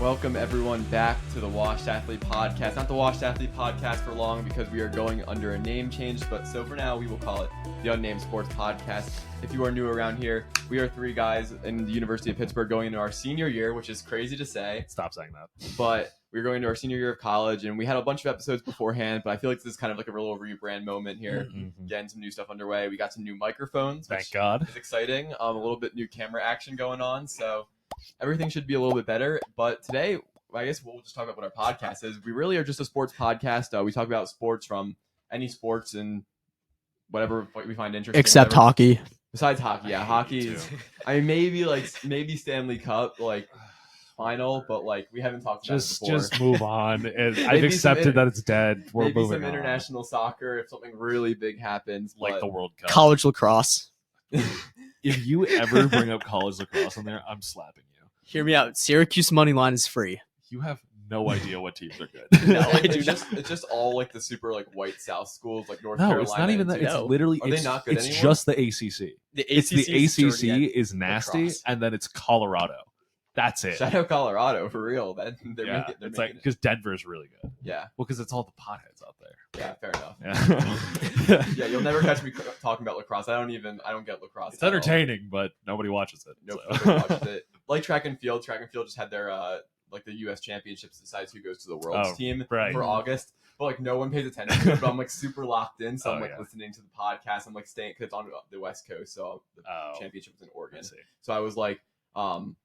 Welcome everyone back to the Washed Athlete Podcast. Not the Washed Athlete Podcast for long because we are going under a name change, but so for now we will call it the Unnamed Sports Podcast. If you are new around here, we are three guys in the University of Pittsburgh going into our senior year, which is crazy to say. Stop saying that. But we're going into our senior year of college, and we had a bunch of episodes beforehand, but I feel like this is kind of like a little rebrand moment here. Mm-hmm. Getting some new stuff underway. We got some new microphones, Thank which God. is exciting. A little bit new camera action going on, so everything should be a little bit better. But today, I guess we'll just talk about what our podcast is. We really are just a sports podcast. We talk about sports from any sports and whatever we find interesting. Except whatever. hockey. Besides hockey, yeah, hockey is. I mean, maybe Stanley Cup final, but we haven't talked about it before. Just move on. I've Maybe accepted that it's dead. We're maybe moving some on. international soccer if something really big happens, Like but the World Cup. College lacrosse. If you ever bring up college lacrosse on there, I'm slapping you. Hear me out. Syracuse money line is free. You have no idea what teams are good. No, I do it's just all the super white South schools like North No, Carolina. it's not even that. and- It's No. literally. Are they not good It's anymore? just the ACC. The It's the ACC is is nasty, lacrosse. and then it's Colorado. That's it. Shout out Colorado for real. They're Yeah, making it's it. because Denver's really good. Yeah, Well, because it's all the potheads out there. yeah, fair enough. Yeah. Yeah, you'll never catch me talking about lacrosse. I don't get lacrosse. It's at all. entertaining, but nobody watches it. Nope, so. nobody watches it. Like track and field just had their the U.S. championships decides who goes to the World's Oh, team right. for August. But no one pays attention to it. But I'm super locked in, so I'm Oh, yeah. listening to the podcast. I'm staying because it's on the West Coast, so the Oh, championship was in I Oregon. see. So I was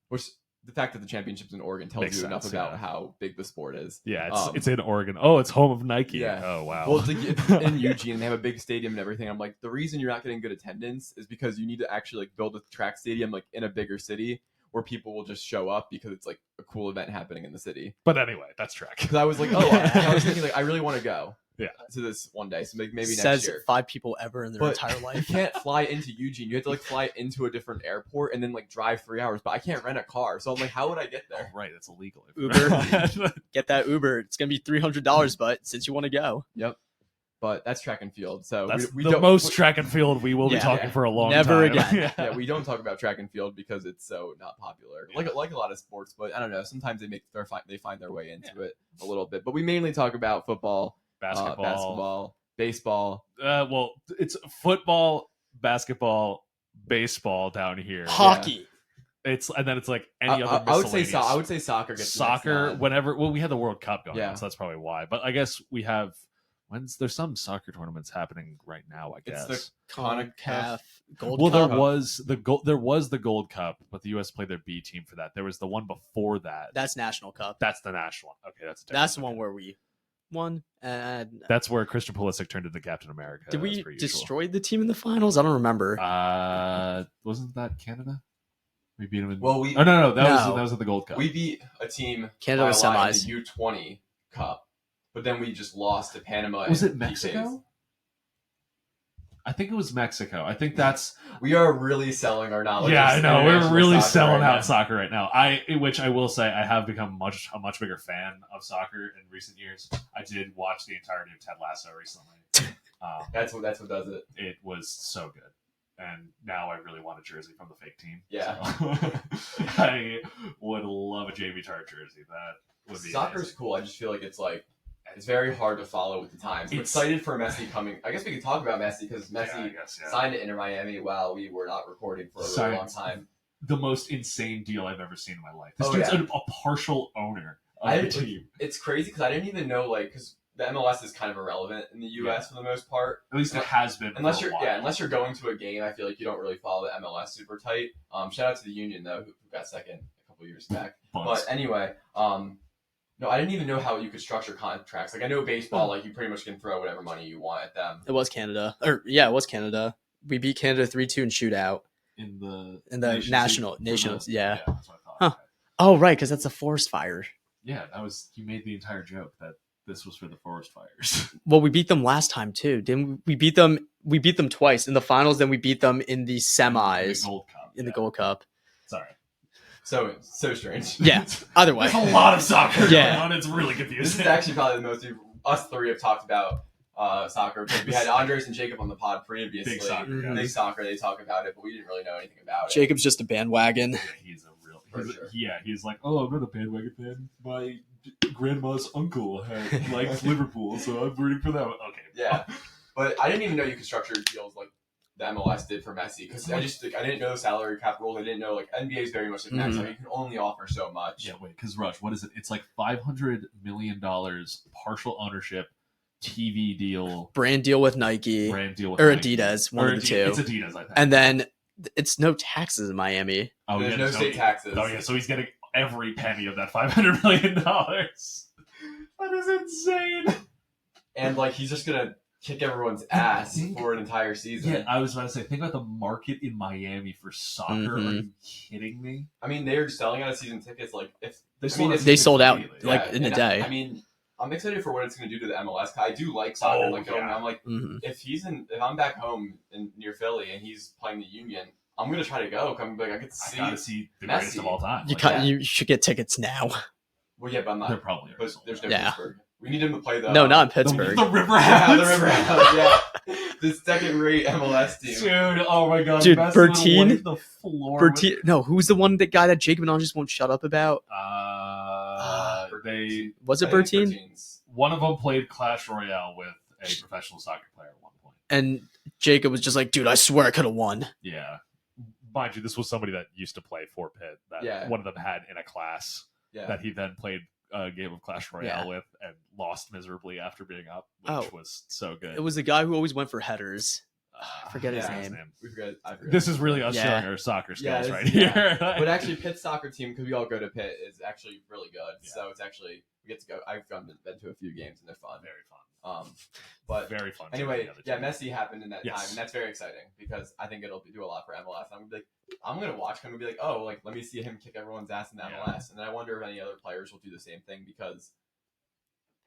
which the fact that the championship's in Oregon tells Makes you enough sense, about yeah. how big the sport is. Yeah, it's Um, in Oregon. Oh, it's home of Nike. Yeah. Oh, wow. Well, it's in Eugene, and they have a big stadium and everything. I'm the reason you're not getting good attendance is because you need to actually build a track stadium in a bigger city where people will just show up because it's a cool event happening in the city. But anyway, that's track. Because I was I was thinking I really want to go Yeah. to this one day, so maybe next Says year. 5 people ever in their But entire You life. can't fly into Eugene. You have to fly into a different airport and then drive 3 hours. But I can't rent a car, so I'm how would I get there? Right, it's illegal. Uber. Get that Uber. It's gonna be $300, but since you want to go, But that's track and field. So That's we the don't, most track and field we will be Yeah. talking for a long Never time. again. yeah, we don't talk about track and field because it's so not popular. Like a lot of sports, but I don't know. Sometimes they find their way into it a little bit. But we mainly talk about football, basketball, baseball. Well, it's football, basketball, baseball down here. hockey. And then it's any other. I would say miscellaneous. I would say soccer gets the next Soccer. nod. Whenever we had the World Cup going Yeah. on, so that's probably why. But I guess we have. There's some soccer tournaments happening right now. I It's guess. the CONCACAF Gold Well, Cup. there was the Gold Cup, but the U.S. played their B team for that. There was the one before that. That's National Cup. That's the national one. Okay, that's That's the different. one where we won. And That's where Christian Pulisic turned into Captain America. did That's we per usual. destroy the team in the finals? I don't remember. Wasn't that Canada? We beat them in. Well, we Oh no, that No. was at the Gold Cup. we beat a team Canada by was a lot in semis. the U20 Cup, but then we just lost to Panama. Was in it PKs. Mexico? I think it was Mexico. I think that's. We are really selling our knowledge. Yeah, of I know. We're international really soccer selling right out now. soccer right now. Which I will say, I have become a much bigger fan of soccer in recent years. I did watch the entirety of Ted Lasso recently. That's what does it. It was so good, and now I really want a jersey from the fake team. Yeah. So, I would love a Jamie Tart jersey. That would be Soccer's amazing. cool. I just feel it's it's very hard to follow with the times. I'm It's- excited for Messi coming. I guess we could talk about Messi because Yeah, I Messi guess, yeah. signed to Inter Miami while we were not recording for a really long time. The most insane deal I've ever seen in my life. This Oh, dude's yeah. a partial owner of I the didn't- team. It's crazy because I didn't even know because the MLS is kind of irrelevant in the U.S. for the most part. At least it has been. Unless for a you're while. unless you're going to a game, I feel like you don't really follow the MLS super tight. Shout out to the Union though, who got second a couple years back. Bunts. But anyway, no, I didn't even know how you could structure contracts. I know baseball, you pretty much can throw whatever money you want at them. It was Canada. It was Canada. We beat Canada 3-2 in shootout. in the Nations Nations, League. Yeah. that's what I thought. Huh. Oh, right, because that's a forest fire. Yeah, that was. You made the entire joke that this was for the forest fires. Well, we beat them last time too, didn't we? Beat them. We beat them twice in the finals. Then we beat them in the semis The Gold Cup. in the yeah. Gold Cup. Sorry. So strange. Yeah. Either way, There's a lot of soccer Yeah. going on. It's really This confusing. is actually probably the most us three have talked about soccer. Because we had Andres and Jacob on the pod previously. Big soccer Mhm. guys. Big soccer, they talk about it, but we didn't really know anything about it. Jacob's just a bandwagon. Yeah, he's a real. For He's, sure. Yeah, he's like, oh, I'm not a bandwagon fan. My grandma's uncle likes Liverpool, so I'm rooting for them. Okay. Yeah. But I didn't even know you could structure deals like the MLS did for Messi because I didn't know the salary cap rules. I didn't know like NBA is very much like max. Like, you can only offer so much. Yeah, wait, because Rush, what is it? It's like $500 million partial ownership TV deal, Brand deal with Nike brand deal with or Nike. Adidas, one Or of the two. It's Adidas, I think. And then it's no taxes in Miami. oh, There's no state taxes. Oh yeah, so he's getting every penny of that $500 million. That is insane. And like he's just gonna kick everyone's ass for an entire season. Yeah, I was about to say, think about the market in Miami for soccer. Are you kidding me? I mean, they're selling out of season tickets. Like if They sold out immediately. like in a day. I mean, I'm excited for what it's going to do to the MLS. I do like soccer. Oh, like yeah. I'm like, if I'm back home near Philly and he's playing the Union, I'm gonna try to go. I'm like, I get to see. I gotta see the Messi. greatest of all time. You Like, can't. You should get tickets now. Well, yeah, but I'm they're not. probably But sold there's out. no Yeah. Pittsburgh. We need him to play the No, not in Pittsburgh. The River Yeah, the Hounds. River Hounds, yeah. The second-rate MLS team. Dude, oh my god. Dude, Messi would've Bertine- wiped the floor Berti- no, who's the one that guy that Jacob and I just won't shut up about? They Was it I think it's Bertine? Bertine's. one of them played Clash Royale with a professional soccer player at one point. And Jacob was just like, dude, I swear I could have won. Yeah. Mind you, this was somebody that used to play for Pitt that Yeah. one of them had in a class Yeah. that he then played a game of Clash Royale Yeah. with and lost miserably after being up, which Oh. was so good. It was the guy who always went for headers. I forget his Yeah. name. I forgot. This is really us Yeah. showing our soccer Yeah, skills this- right yeah. here. But actually, Pitt's soccer team, because we all go to Pitt, is actually really good. Yeah. So it's actually we get to go. I've been to a few games and they're fun. Very fun. But Very fun. anyway, The other yeah, team. Messi happened in that Yes. time, and that's very exciting because I think it'll do a lot for MLS. I'm gonna watch him and be like, oh, like let me see him kick everyone's ass in the Yeah. MLS, and then I wonder if any other players will do the same thing because.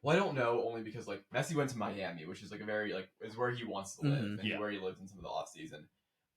Well, I don't know, only because like Messi went to Miami, which is like a very like is where he wants to live and Yeah. where he lived in some of the off season.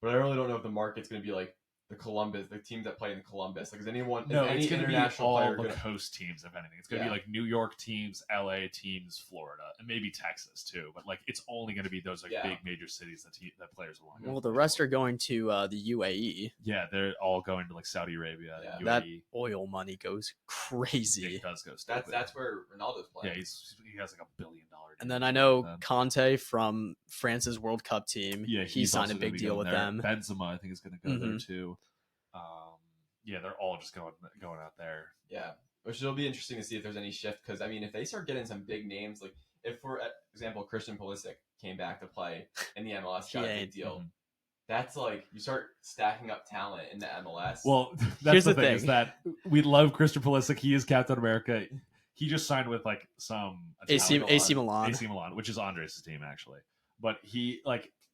But I really don't know if the market's gonna be like the Columbus, the teams that play in Columbus. Like, is anyone? No, is any it's going to be international all player the gonna? coast teams, if anything. It's going to Yeah. be like New York teams, LA teams, Florida, and maybe Texas too. But like, it's only going to be those like Yeah. big major cities that players will want to go Well, to. the rest are going to the UAE. Yeah, they're all going to like Saudi Arabia, Yeah. That UAE. oil money goes crazy. It does go stupid. That's where Ronaldo's yeah, playing. he has like $1 billion. And then I know Conte from France's World Cup team. Yeah, he signed also a big gonna be deal going with there. them. Benzema, I think, is going to go there Mhm. too. Yeah, they're all just going out there. Yeah, which it'll be interesting to see if there's any shift because I mean, if they start getting some big names, like if for example Christian Pulisic came back to play in the MLS, got a Yeah. big deal. Mhm. That's like you start stacking up talent in the MLS. Well, that's Here's the the thing is thing. that we love Christian Pulisic. He is Captain America. He just signed with like some AC, Milan. AC Milan. AC Milan, which is Andres' team actually. But he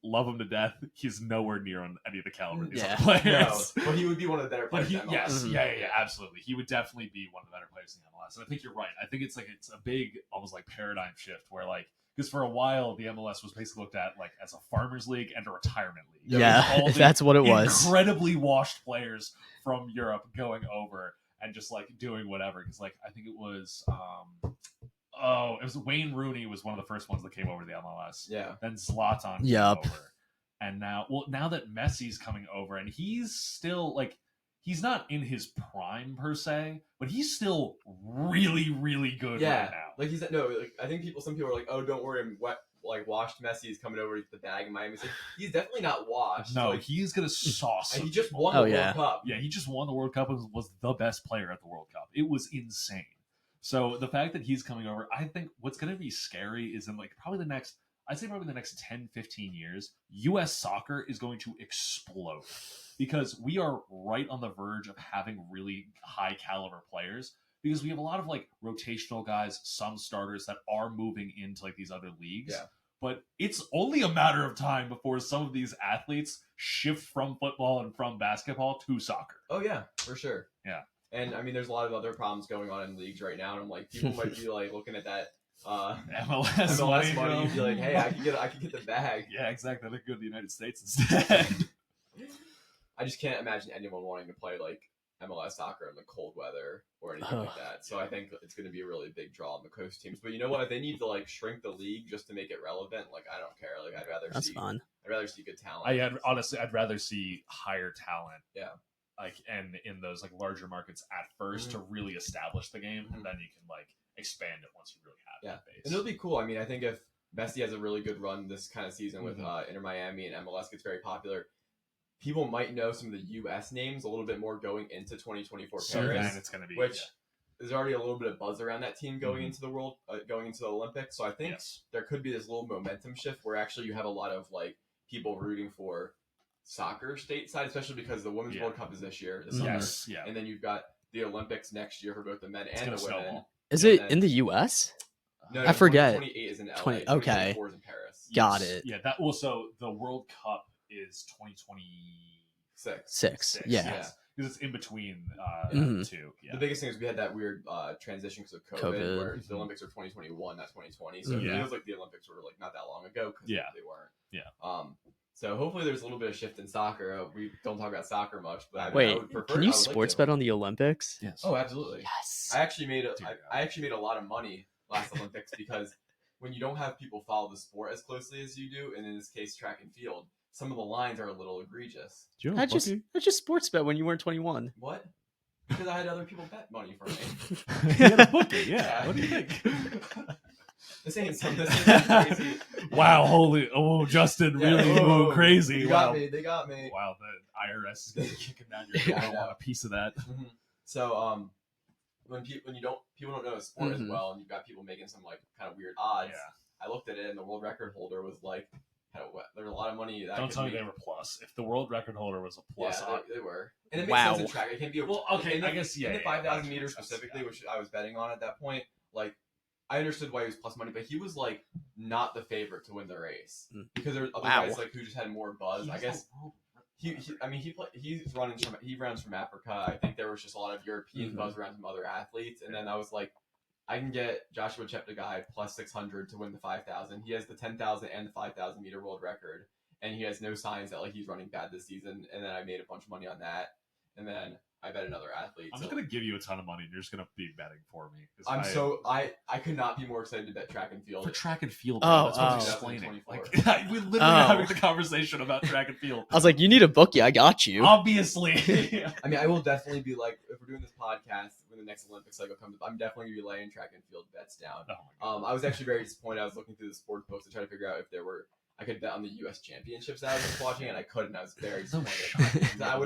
love him to death. He's nowhere near on any of the caliber of these Yeah. other no, players. but he would be one of the better But players. he, in MLS. yes, Mhm. yeah, absolutely. He would definitely be one of the better players in the MLS. And I think you're right. I think it's a big, almost like paradigm shift where like because for a while the MLS was basically looked at like as a farmers league and a retirement league. Yeah, All the that's what it was. Incredibly washed players from Europe going over and just like doing whatever. Because like I think it was it was Wayne Rooney was one of the first ones that came over to the MLS. Yeah, Then Zlatan came Yup. over. And now that Messi's coming over and he's still like he's not in his prime per se, but he's still really, really good yeah. right now. Like he's no. Like I think some people are like, oh, don't worry, I'm washed Messi is coming over to the bag in Miami. It's like, he's definitely not washed. No, like, he's gonna sauce. and he some just people. won Oh, the yeah. World Cup. Yeah, he just won the World Cup and was the best player at the World Cup. It was insane. So the fact that he's coming over, I think what's going to be scary is in like probably the next 10, 15 years, U.S. soccer is going to explode because we are right on the verge of having really high caliber players because we have a lot of like rotational guys, some starters that are moving into like these other leagues. Yeah. But it's only a matter of time before some of these athletes shift from football and from basketball to soccer. Oh yeah, for sure. Yeah. And I mean, there's a lot of other problems going on in leagues right now, and I'm like, people might be like looking at that MLS MLS money and be bro. like, hey, I could get the bag. Yeah, exactly. I think go to the United States instead. I just can't imagine anyone wanting to play like MLS soccer in the cold weather or anything like that. So I think it's going to be a really big draw on the coast teams. But you know what? If they need to like shrink the league just to make it relevant, like I don't care. Like I'd rather That's see fun. good talent. Honestly, I'd rather see higher talent. Yeah. like and in those like larger markets at 1st to really establish the game, and then you can like expand it once you really have that base. And it'll be cool. I mean, I think if Messi has a really good run this kind of season with Inter Miami and MLS gets very popular, people might know some of the U.S. names a little bit more going into 2024 So Paris, then it's going to be which there's already a little bit of buzz around that team going into the going into the Olympics. So I think there could be this little momentum shift where actually you have a lot of like people rooting for soccer stateside, especially because the Women's World Cup is this year, this summer, and then you've got the Olympics next year for both the men and the women. Is it in the U.S.? No, I forget. 2028 is in LA. 20, okay. 2024 is in Paris. Got it. Yeah, that also the World Cup is 2026. Yeah. Because it's in between Mhm. two. Yeah. The biggest thing is we had that weird transition because of COVID, where the Olympics are 2021, not 2020. So it feels like the Olympics were like not that long ago because they weren't. Yeah. So hopefully there's a little bit of shift in soccer. We don't talk about soccer much, but I mean, I Wait, would prefer, can you I would like sports to. bet on the Olympics? Yes. Oh, absolutely. Yes. I actually made a lot of money last Olympics because when you don't have people follow the sport as closely as you do, and in this case track and field, some of the lines are a little egregious. I just sports bet when you weren't 21. What? Because I had other people bet money for me. You had a bookie, yeah. What do you think? This ain't crazy. Wow, Justin really moved crazy. They got me. Wow, the IRS is gonna be kicking down your door. I don't want a piece of that. So when people don't know the sport as well, and you've got people making some like kind of weird odds. Yeah. I looked at it, and the world record holder was like, there was a lot of money. That Don't tell me they were plus. If the world record holder was a plus, they were. And it makes sense in track. It can be okay. I guess in the 5,000 meters specifically, which I was betting on at that point. Like, I understood why he was plus money, but he was like not the favorite to win the race because there were other guys like who just had more buzz. I guess he runs from Africa. I think there was just a lot of European buzz around some other athletes, and then I was like, I can get Joshua Cheptegei plus 600 to win the 5,000. He has the 10,000 and the 5,000 meter world record, and he has no signs that like he's running bad this season. And then I made a bunch of money on that, and then I bet another athlete. I'm just gonna give you a ton of money, and you're just gonna be betting for me. I could not be more excited to bet track and field. For track and field, that's what I'm explaining. Like, we literally having the conversation about track and field. I was like, you need a bookie. I got you. Obviously. I mean, I will definitely be like, if we're doing this podcast when the next Olympic cycle comes up, I'm definitely gonna be laying track and field bets down. I was actually very disappointed. I was looking through the sports books to try to figure out if there were. I could bet on the U.S. championships that I was just watching, and I couldn't. I was very disappointed. I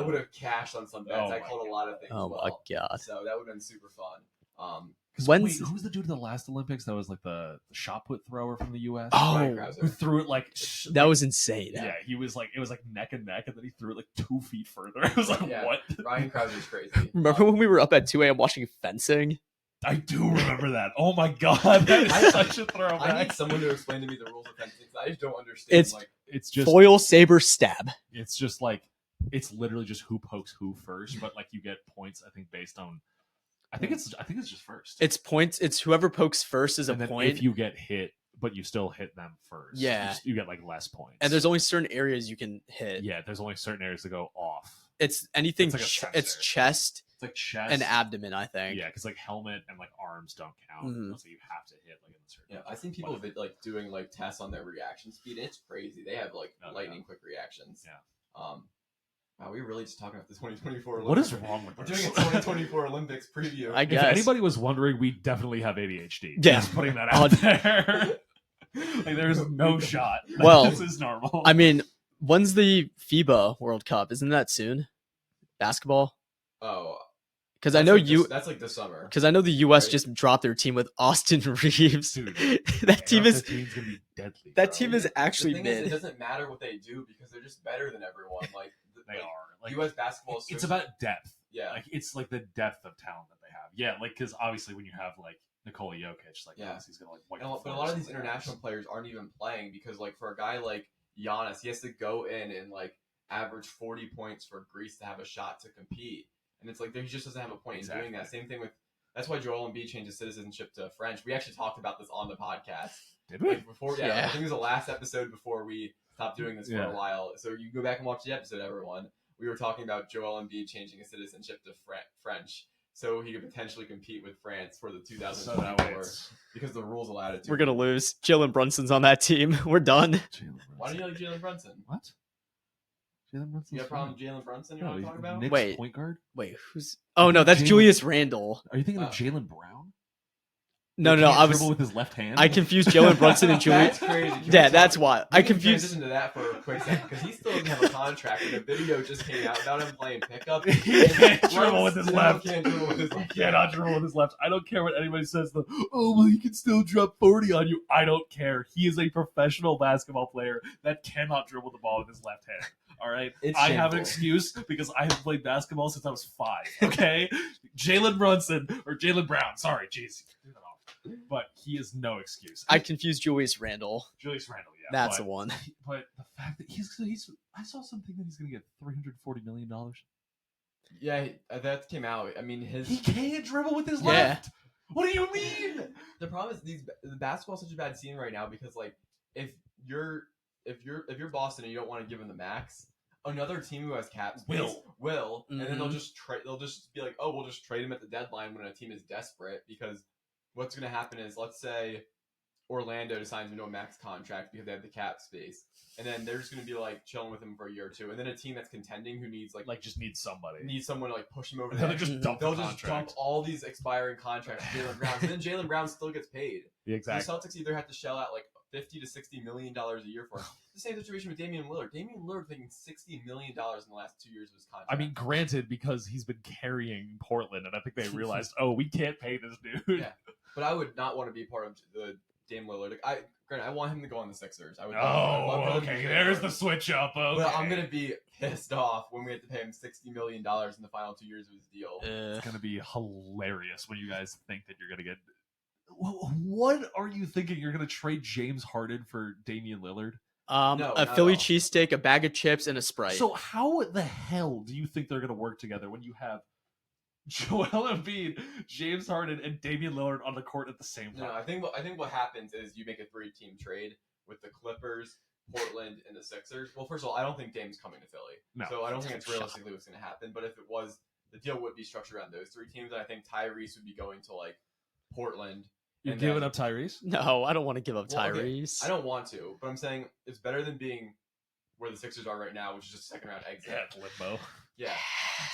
would have cashed on some bets. I called a lot of things. My god! So that would have been super fun. Wait, who was the dude at the last Olympics that was like the shot put thrower from the U.S.? Oh, who threw it like that was insane. Yeah, he was like, it was like neck and neck, and then he threw it like 2 feet further. I was like, what? Ryan Krauser's crazy. Remember when we were up at 2 a.m. watching fencing? I do remember that. Oh my god, that's such a throwback. I need someone to explain to me the rules of fencing. I just don't understand. It's just foil, saber, stab. It's just like it's literally just who pokes who first, but like you get points. I think based on. I think it's just first. It's points. It's whoever pokes first is a point. If you get hit, but you still hit them first, you get like less points. And there's only certain areas you can hit. Yeah, there's only certain areas that go off. It's anything. It's like it's chest. It's like chest and abdomen, I think. Yeah, because like helmet and like arms don't count, so you have to hit like in a certain. Yeah, I've seen people like doing like tests on their reaction speed. It's crazy. They have like lightning quick reactions. Yeah. Wow, we're really just talking about the 2024 Olympics. What is wrong with We're this? doing a 2024 Olympics preview. I guess. If anybody was wondering, we definitely have ADHD. Yeah. Just putting that out there. Like there's no shot. Well, this is normal. I mean, when's the FIBA World Cup? Isn't that soon? Basketball? Oh. Because I know that's like this summer. Because I know the U.S. just dropped their team with Austin Reeves. Dude, that team is gonna be deadly. That team is actually mid. It doesn't matter what they do because they're just better than everyone. Like they are. Like U.S. basketball. It's about depth. Yeah. Like it's like the depth of talent that they have. Yeah. Like because obviously when you have like Nikola Jokic, like he's gonna like. But a lot of these international players aren't even playing because like for a guy like Giannis, he has to go in and like average 40 points for Greece to have a shot to compete. And it's like he just doesn't have a point in doing that. Same thing with that's why Joel Embiid changed his citizenship to French. We actually talked about this on the podcast. Did we? Like before, I think it was the last episode before we stopped doing this for a while. So you go back and watch the episode, everyone. We were talking about Joel Embiid changing his citizenship to French, so he could potentially compete with France for the 2024 because the rules allowed it to. We're gonna lose. Jalen Brunson's on that team. We're done. Why do you like Jalen Brunson? What? Jalen Brunson's You got a problem fine. with Jalen Brunson you No, want to talk about? Knicks Wait. point guard. Wait, who's? Oh no, that's Jalen- Julius Randle. Are you thinking of Oh. Jalen Brown? No, That no, can't I was. dribble with his left hand. I confused Jalen Brunson and Julius. That's crazy. Can we Yeah, talk- that's why we I can confused. transition to that for a quick second because he still doesn't have a contract. And a video just came out about him playing pickup. He can't And dribble with his still left. Can't dribble with his He left. cannot dribble with his left. I don't care what anybody says. Oh, well, he can still drop 40 on you. I don't care. He is a professional basketball player that cannot dribble the ball with his left hand. All right? It's I have an shameful. excuse because I have played basketball since I was 5. Okay? Jalen Brunson, or Jalen Brown. Sorry, jeez. But he is no excuse. I confused Julius Randle. Julius Randle, yeah. That's but, the one. But the fact that he's I saw something that he's going to get $340 million. Yeah, that came out. I mean, He can't dribble with his Yeah. left. What do you mean? The problem is the basketball's such a bad scene right now because like if you're Boston and you don't want to give him the max, another team who has cap space will, and then they'll just be like, oh, we'll just trade him at the deadline when a team is desperate because what's going to happen is let's say Orlando decides to do a max contract because they have the cap space, and then they're just going to be like chilling with him for a year or two, and then a team that's contending who needs like Just needs somebody. needs someone to like push him over the They'll edge. just dump They'll the just contract. dump all these expiring contracts to Jalen Brown, and then Jalen Brown still gets paid. Yeah, The Celtics either have to shell out like $50 to $60 million a year for him. The same situation with Damian Lillard. Damian Lillard taking $60 million in the last 2 years of his contract. I mean, granted, because he's been carrying Portland, and I think they realized, oh, we can't pay this dude. Yeah. But I would not want to be part of the Dame Lillard. Granted, I want him to go on the Sixers. I would. I'd love for Oh, them to okay. be There's there. the switch up. Okay. But I'm gonna be pissed off when we have to pay him $60 million in the final 2 years of his deal. It's gonna be hilarious when you guys think that you're gonna get. What are you thinking? You're gonna trade James Harden for Damian Lillard? No, not a at Philly all. cheesesteak, a bag of chips, and a Sprite. So how the hell do you think they're gonna work together when you have Joel Embiid, James Harden, and Damian Lillard on the court at the same time? No, I think what happens is you make a 3-team trade with the Clippers, Portland, and the Sixers. Well, first of all, I don't think Dame's coming to Philly, No. so I don't think it's realistically what's going to happen. But if it was, the deal would be structured around those 3 teams. And I think Tyrese would be going to like Portland. You're and giving then- up Tyrese? No, I don't want to give up Well, okay, Tyrese. I don't want to, but I'm saying it's better than being where the Sixers are right now, which is just a second round exit. Yeah, limbo. Yeah,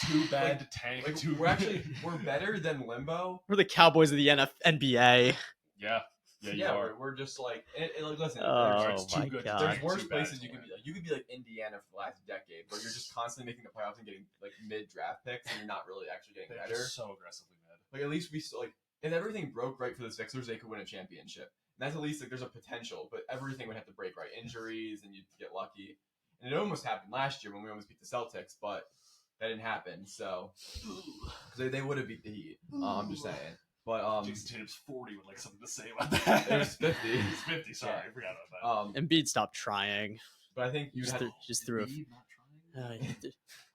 Too bad Like- to tank. like too we're better than limbo. We're the Cowboys of the NBA. Yeah, you Yeah, are. we're just like, like listen. Oh there's, too my good to god. there's tank, worse too bad places to you could win. be like. You could be like Indiana for the last decade, where you're just constantly making the playoffs and getting like mid draft picks, and you're not really actually getting They're better. just so aggressively mad. Like at least we still like, if everything broke right for the Sixers, they could win a championship. And that's at least like there's a potential, but everything would have to break right. Injuries and you'd get lucky. And it almost happened last year when we almost beat the Celtics, but that didn't happen. So 'cause they would have beat the Heat. I'm just saying. But Jason Tatum's 40 would like something to say about that. it was 50. He's 50. Sorry, Yeah. I forgot about that. Embiid stopped trying. But I think you Just threw a. Embiid not trying?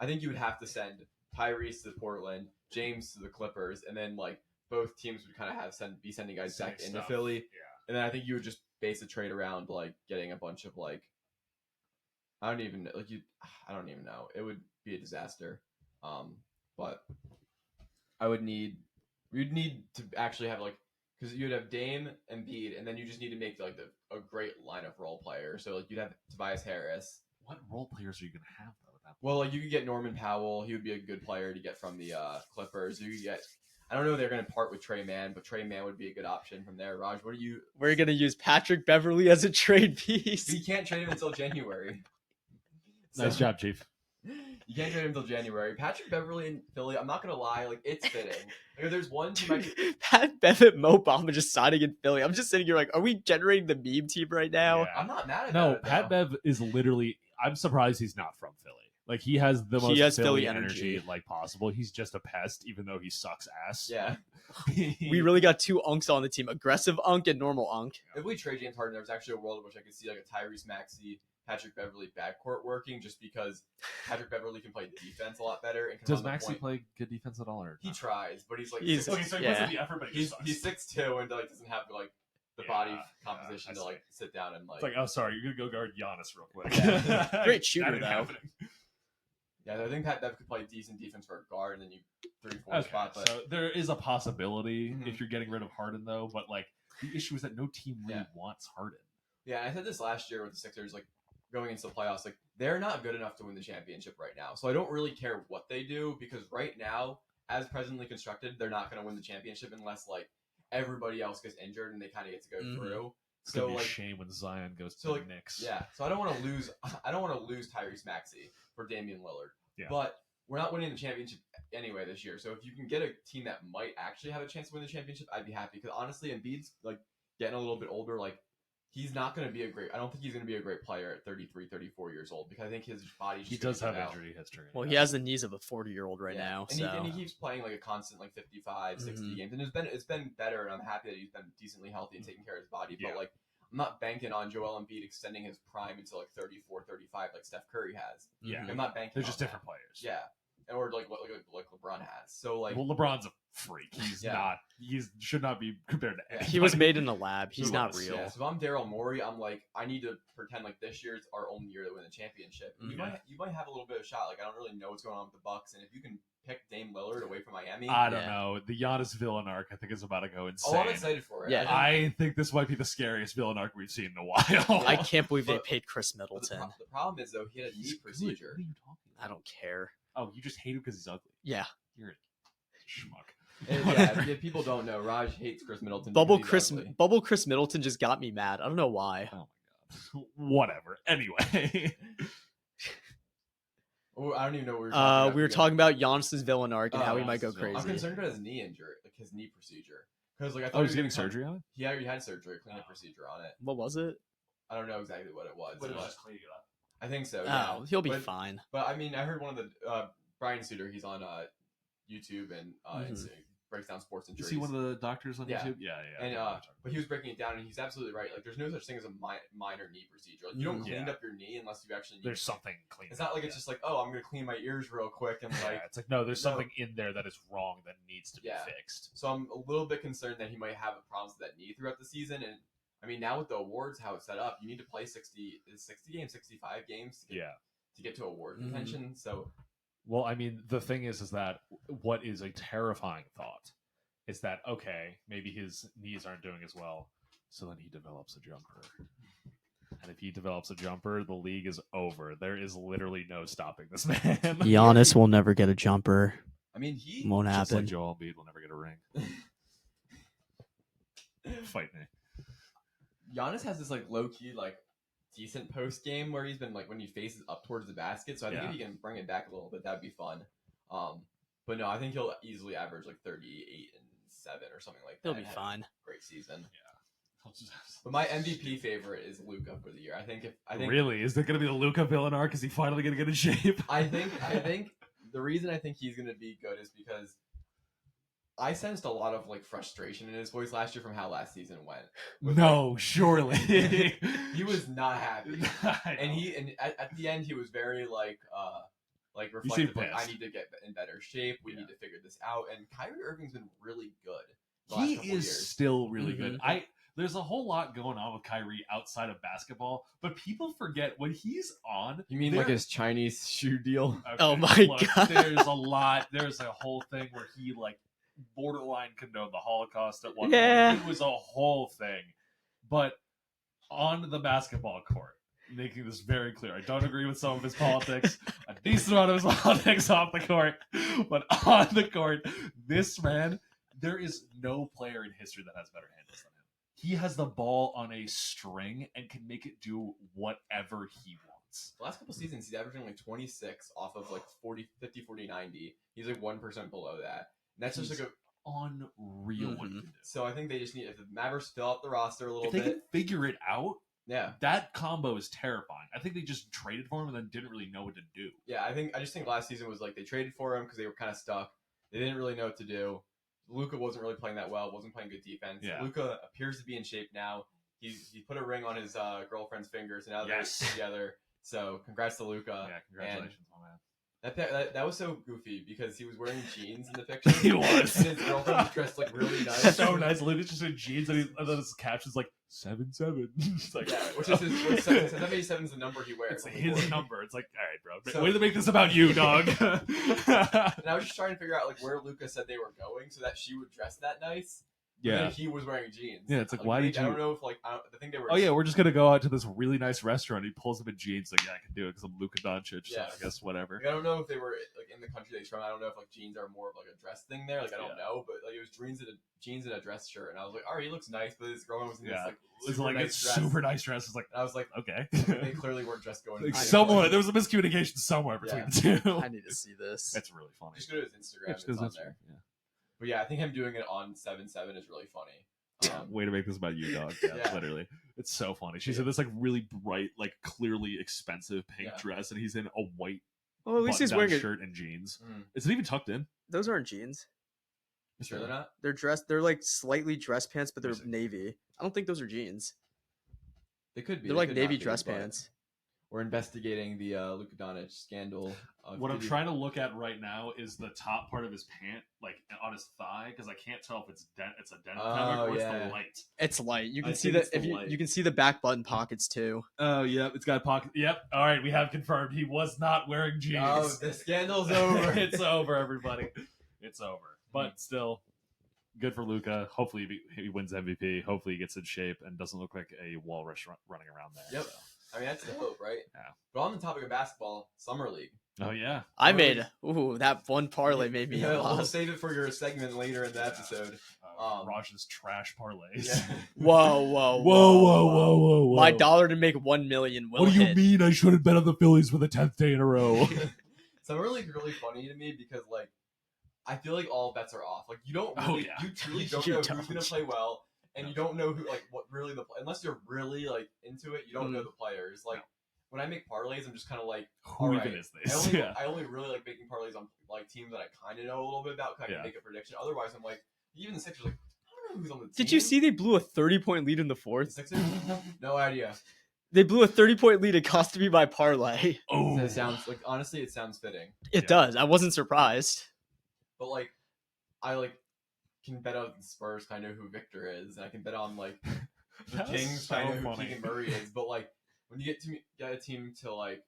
I think you would have to send Tyrese to Portland, James to the Clippers, and then like both teams would kind of be sending guys Same back into stuff. Philly. Yeah. And then I think you would just base a trade around like getting a bunch of like I don't even know. It would be a disaster. But we'd need to actually have like because you'd have Dame and Embiid, and then you just need to make like a great line of role players. So like you'd have Tobias Harris. What role players are you going to have, though, at that point? Well, like you could get Norman Powell. He would be a good player to get from the Clippers. You could get. I don't know if they're going to part with Trey Mann, but Trey Mann would be a good option from there. Raj, what do you? We're gonna use Patrick Beverly as a trade piece. You can't trade him until January. Nice So- job, Chief. You can't trade him until January. Patrick Beverly in Philly, I'm not gonna lie, like it's fitting. Like if there's one team I could, Pat Bevitt, Mo Bamba just signing in Philly. I'm just sitting here like, are we generating the meme team right now? Yeah. I'm not mad at No, that. Pat Bev is literally. I'm surprised he's not from Philly. Like he has the He most has Philly Philly energy energy. like possible. He's just a pest, even though he sucks ass. Yeah. We really got 2 unks on the team: aggressive unk and normal unk. If we trade James Harden, there's actually a world in which I could see like a Tyrese Maxey, Patrick Beverly backcourt working, just because Patrick Beverly can play defense a lot better and can Does run the Maxey point. play good defense at all? Or He not? tries, but he's like He's- Okay, so he Yeah. puts in the effort, but he just he's sucks. 6'2" and like doesn't have like the Yeah, body yeah, composition I to see. like sit down and like. It's like, oh, sorry, you're gonna go guard Giannis real quick. Yeah. Great shooter, That ain't though. happening. Yeah, I think Pat Bev could play decent defense for a guard, and then you 3-4 Okay, spot. But so there is a possibility Mhm. if you're getting rid of Harden, though. But like the issue is that no team really Yeah. wants Harden. yeah, I said this last year with the Sixers, like going into the playoffs, like they're not good enough to win the championship right now. So I don't really care what they do because right now, as presently constructed, they're not going to win the championship unless like everybody else gets injured and they kind of get to go through. It's gonna be like, a shame when Zion goes to so the like, Knicks. Yeah, so I don't want to lose. I don't want to lose Tyrese Maxey for Damian Lillard. Yeah. But we're not winning the championship anyway this year. So if you can get a team that might actually have a chance to win the championship, I'd be happy. Because honestly, Embiid's like getting a little bit older. Like he's not going to be a great. I don't think he's going to be a great player at 33, 34 years old because I think his body's. He just does have gonna give out. injury history. Well, he has the knees of a 40-year-old right now. And, So and he keeps playing like a constant like 55, 60 games, and it's been better. And I'm happy that he's been decently healthy and taking care of his body. But like I'm not banking on Joel Embiid extending his prime until like 34, 35 like Steph Curry has. Yeah. I'm not banking. They're on just that. different players. Yeah, or like what like LeBron has. So like, Well, LeBron's a freak. He's Yeah. not. He should not be compared to. Yeah. Anybody. he was made in a lab. He's He not was, real. yeah. So if I'm Daryl Morey, I'm like, I need to pretend like this year's our only year to win the championship. And Mhm. you might have a little bit of shot. Like I don't really know what's going on with the Bucks, and if you can pick Dame Lillard away from Miami, I don't Yeah. know. The Giannis villain arc, I think, is about to go insane. oh, I'm excited for it. Yeah. I think this might be the scariest villain arc we've seen in a while. I can't believe they But- paid Chris But Middleton. the problem is though he had a knee He's good. procedure. What are you talking about? I don't care. Oh, you just hate him because he's ugly. Yeah, You're a schmuck. And yeah, if people don't know, Raj hates Chris Middleton. Bubble because he's ugly. Chris Middleton just got me mad. I don't know why. Oh my god. Whatever. Anyway. Oh, I don't even know what we were talking about. We were talking about Giannis's villain arc and Oh, how he might go Giannis's villain crazy. I'm concerned about his knee injury, like his knee procedure, because like I thought Oh, he's he getting was gonna come- surgery on it? He already had surgery, a cleanup procedure on it. What was it? I don't know exactly what it was. But but just cleaning it up. I think so. Yeah. Oh, he'll be But- fine. But I mean, I heard one of the Brian Suter. He's on YouTube and Mhm. breaks down sports injuries. Is he one of the doctors on Yeah. YouTube? Yeah, yeah. And I know what you're talking but he was breaking it down, and he's absolutely right. Like, there's no such thing as a minor knee procedure. Like, you don't Mhm. clean Yeah. up your knee unless you actually. Need There's to. something clean. It's not like yeah. it's just like, oh, I'm gonna clean my ears real quick and like. Yeah, it's like no, there's No. something in there that is wrong that needs to be Yeah. fixed. So I'm a little bit concerned that he might have problems with that knee throughout the season. And I mean, now with the awards, how it's set up, you need to play 60 games, 65 games to get, Yeah. to get to award Mhm. contention. So Well, I mean, the thing is that what is a terrifying thought is that okay, maybe his knees aren't doing as well, so then he develops a jumper. And if he develops a jumper, the league is over. There is literally no stopping this man. Giannis will never get a jumper. I mean, he Won't Just like happen. Joel Embiid will never get a ring. Fight me. Giannis has this like low key like decent post game where he's been like when he faces up towards the basket. So I think Yeah. if he can bring it back a little bit, that'd be fun. But no, I think he'll easily average like 38 and 7 or something like that. He'll be and have fine. a Great season. I'll just- But my MVP favorite is Luka for the year. I think really? Is there going to be the Luka villain arc? Is he finally going to get in shape? I think the reason I think he's gonna be good is because I sensed a lot of like frustration in his voice last year from how last season went. With, No, surely. he was not happy, I and know. at the end he was very like seemed reflective. Like, I pissed. need to get in better shape. We Yeah. need to figure this out. And Kyrie Irving's been really good. The last He couple is years. still really good. Mhm. There's a whole lot going on with Kyrie outside of basketball, but people forget when he's on. You mean there- like his Chinese shoe deal? Oh my God. There's a lot. There's a whole thing where he like borderline condoned the Holocaust at one Yeah. point. It was a whole thing. But on the basketball court, making this very clear, I don't agree with some of his politics. A decent amount of his politics off the court, but on the court, this man, there is no player in history that has better handles than him. He has the ball on a string and can make it do whatever he wants. The last couple seasons, he's averaging like 26 off of like 40, 50, 40, 90. He's like 1% below that. And that's just He's like a. Unreal what he Mhm. can do. So I think they just need if the Mavericks fill out the roster a little If they bit. can figure it out, Yeah, that combo is terrifying. I think they just traded for him and then didn't really know what to do. yeah. I just think last season was like they traded for him because they were kind of stuck. They didn't really know what to do. Luka wasn't really playing that well. Wasn't playing good defense. Yeah. Luka appears to be in shape now. He put a ring on his girlfriend's fingers, and now Yes. they're together. So congrats to Luka. Yeah, congratulations, my man. That was so goofy because he was wearing jeans in the picture. He was. And his girlfriend was dressed like really nice. So nice. Luka's just in jeans and then his caption's like 7-7. It's like, Yeah, which is his 787 is the number he wears. it's on the his court. number. It's like, all right, bro. So- Way to make this about you, dog. And I was just trying to figure out like where Luca said they were going so that she would dress that nice. But Yeah. then he was wearing jeans. Yeah, it's like, why did I you- don't know if like I think they were. Oh yeah, we're just gonna go out to this really nice restaurant. He pulls up in jeans, like, yeah, I can do it because I'm Luka Doncic. So Yeah. I guess whatever. Like, I don't know if they were like in the country they from. I don't know if like jeans are more of like a dress thing there. Like I don't Yeah. know, but like it was jeans and a dress shirt, and I was like, all right, he looks nice. But this girl was in this Yeah, like it's super like nice it's dress. super nice dress. It's like, And I was like, okay, they clearly weren't dressed going. like to somewhere there was a miscommunication somewhere between Yeah. the two. I need to see this. That's really funny. Just go to his Instagram. Yeah, It's just 'cause on that's- there. yeah. But yeah, I think him doing it on 7/7 is really funny. Way to make this about you, dog. Yeah, Yeah. literally. It's so funny. She's in this like really bright, like clearly expensive pink Yeah. dress, and he's in a white Well, at least he's wearing shirt and jeans. Mm. Is it even tucked in? Those aren't jeans. You sure they're not? They're dressed. They're like slightly dress pants, but they're Let me see. navy. I don't think those are jeans. They could be. They're They like could navy not be, dress but pants. We're investigating the Luka Doncic scandal. What I'm trying to look at right now is the top part of his pant, like on his thigh, because I can't tell if it's a denim fabric or it's yeah. the light. It's light. You I can see think that it's if the you light. you can see the back button pockets too. Oh, yep, it's got a pocket. Yep. All right, we have confirmed he was not wearing jeans. Oh, the scandal's over. It's over, everybody. It's over. But still, good for Luca. Hopefully he wins MVP. Hopefully he gets in shape and doesn't look like a walrus running around there. Yep. so. I mean, that's the hope, right? Yeah. But on the topic of basketball, Summer League. Oh yeah. I made that one parlay made me Yeah, we'll laugh. save it for your segment later in the Yeah. episode. Raj's trash parlays. Yeah. Whoa, Whoa. My dollar to make 1 million will What do you hit. mean I shouldn't bet on the Phillies for the 10th day in a row? Summer League is really funny to me because, like, I feel like all bets are off. Like, you don't Oh, really, yeah. you truly don't You know don't. who's going to play well, and you don't know who, like, what really unless you're really, like, into it, you don't know the players. Like, when I make parlays, I'm just kind of like, Who all even right. is this? I only really like making parlays on, like, teams that I kind of know a little bit about because I can make a prediction. Otherwise, I'm like, even the Sixers, like, I don't know who's on the team. Did you see they blew a 30-point lead in the the fourth? Sixers? No idea. They blew a 30-point lead. It cost to be by parlay. Oh, It sounds like, honestly, it sounds fitting. It Yeah. does. I wasn't surprised. But like, I like can bet on the Spurs. Kind of who Victor is, and I can bet on like the That was Kings. so Kind of who funny. Keegan Murray is. But like, when you get a team to like,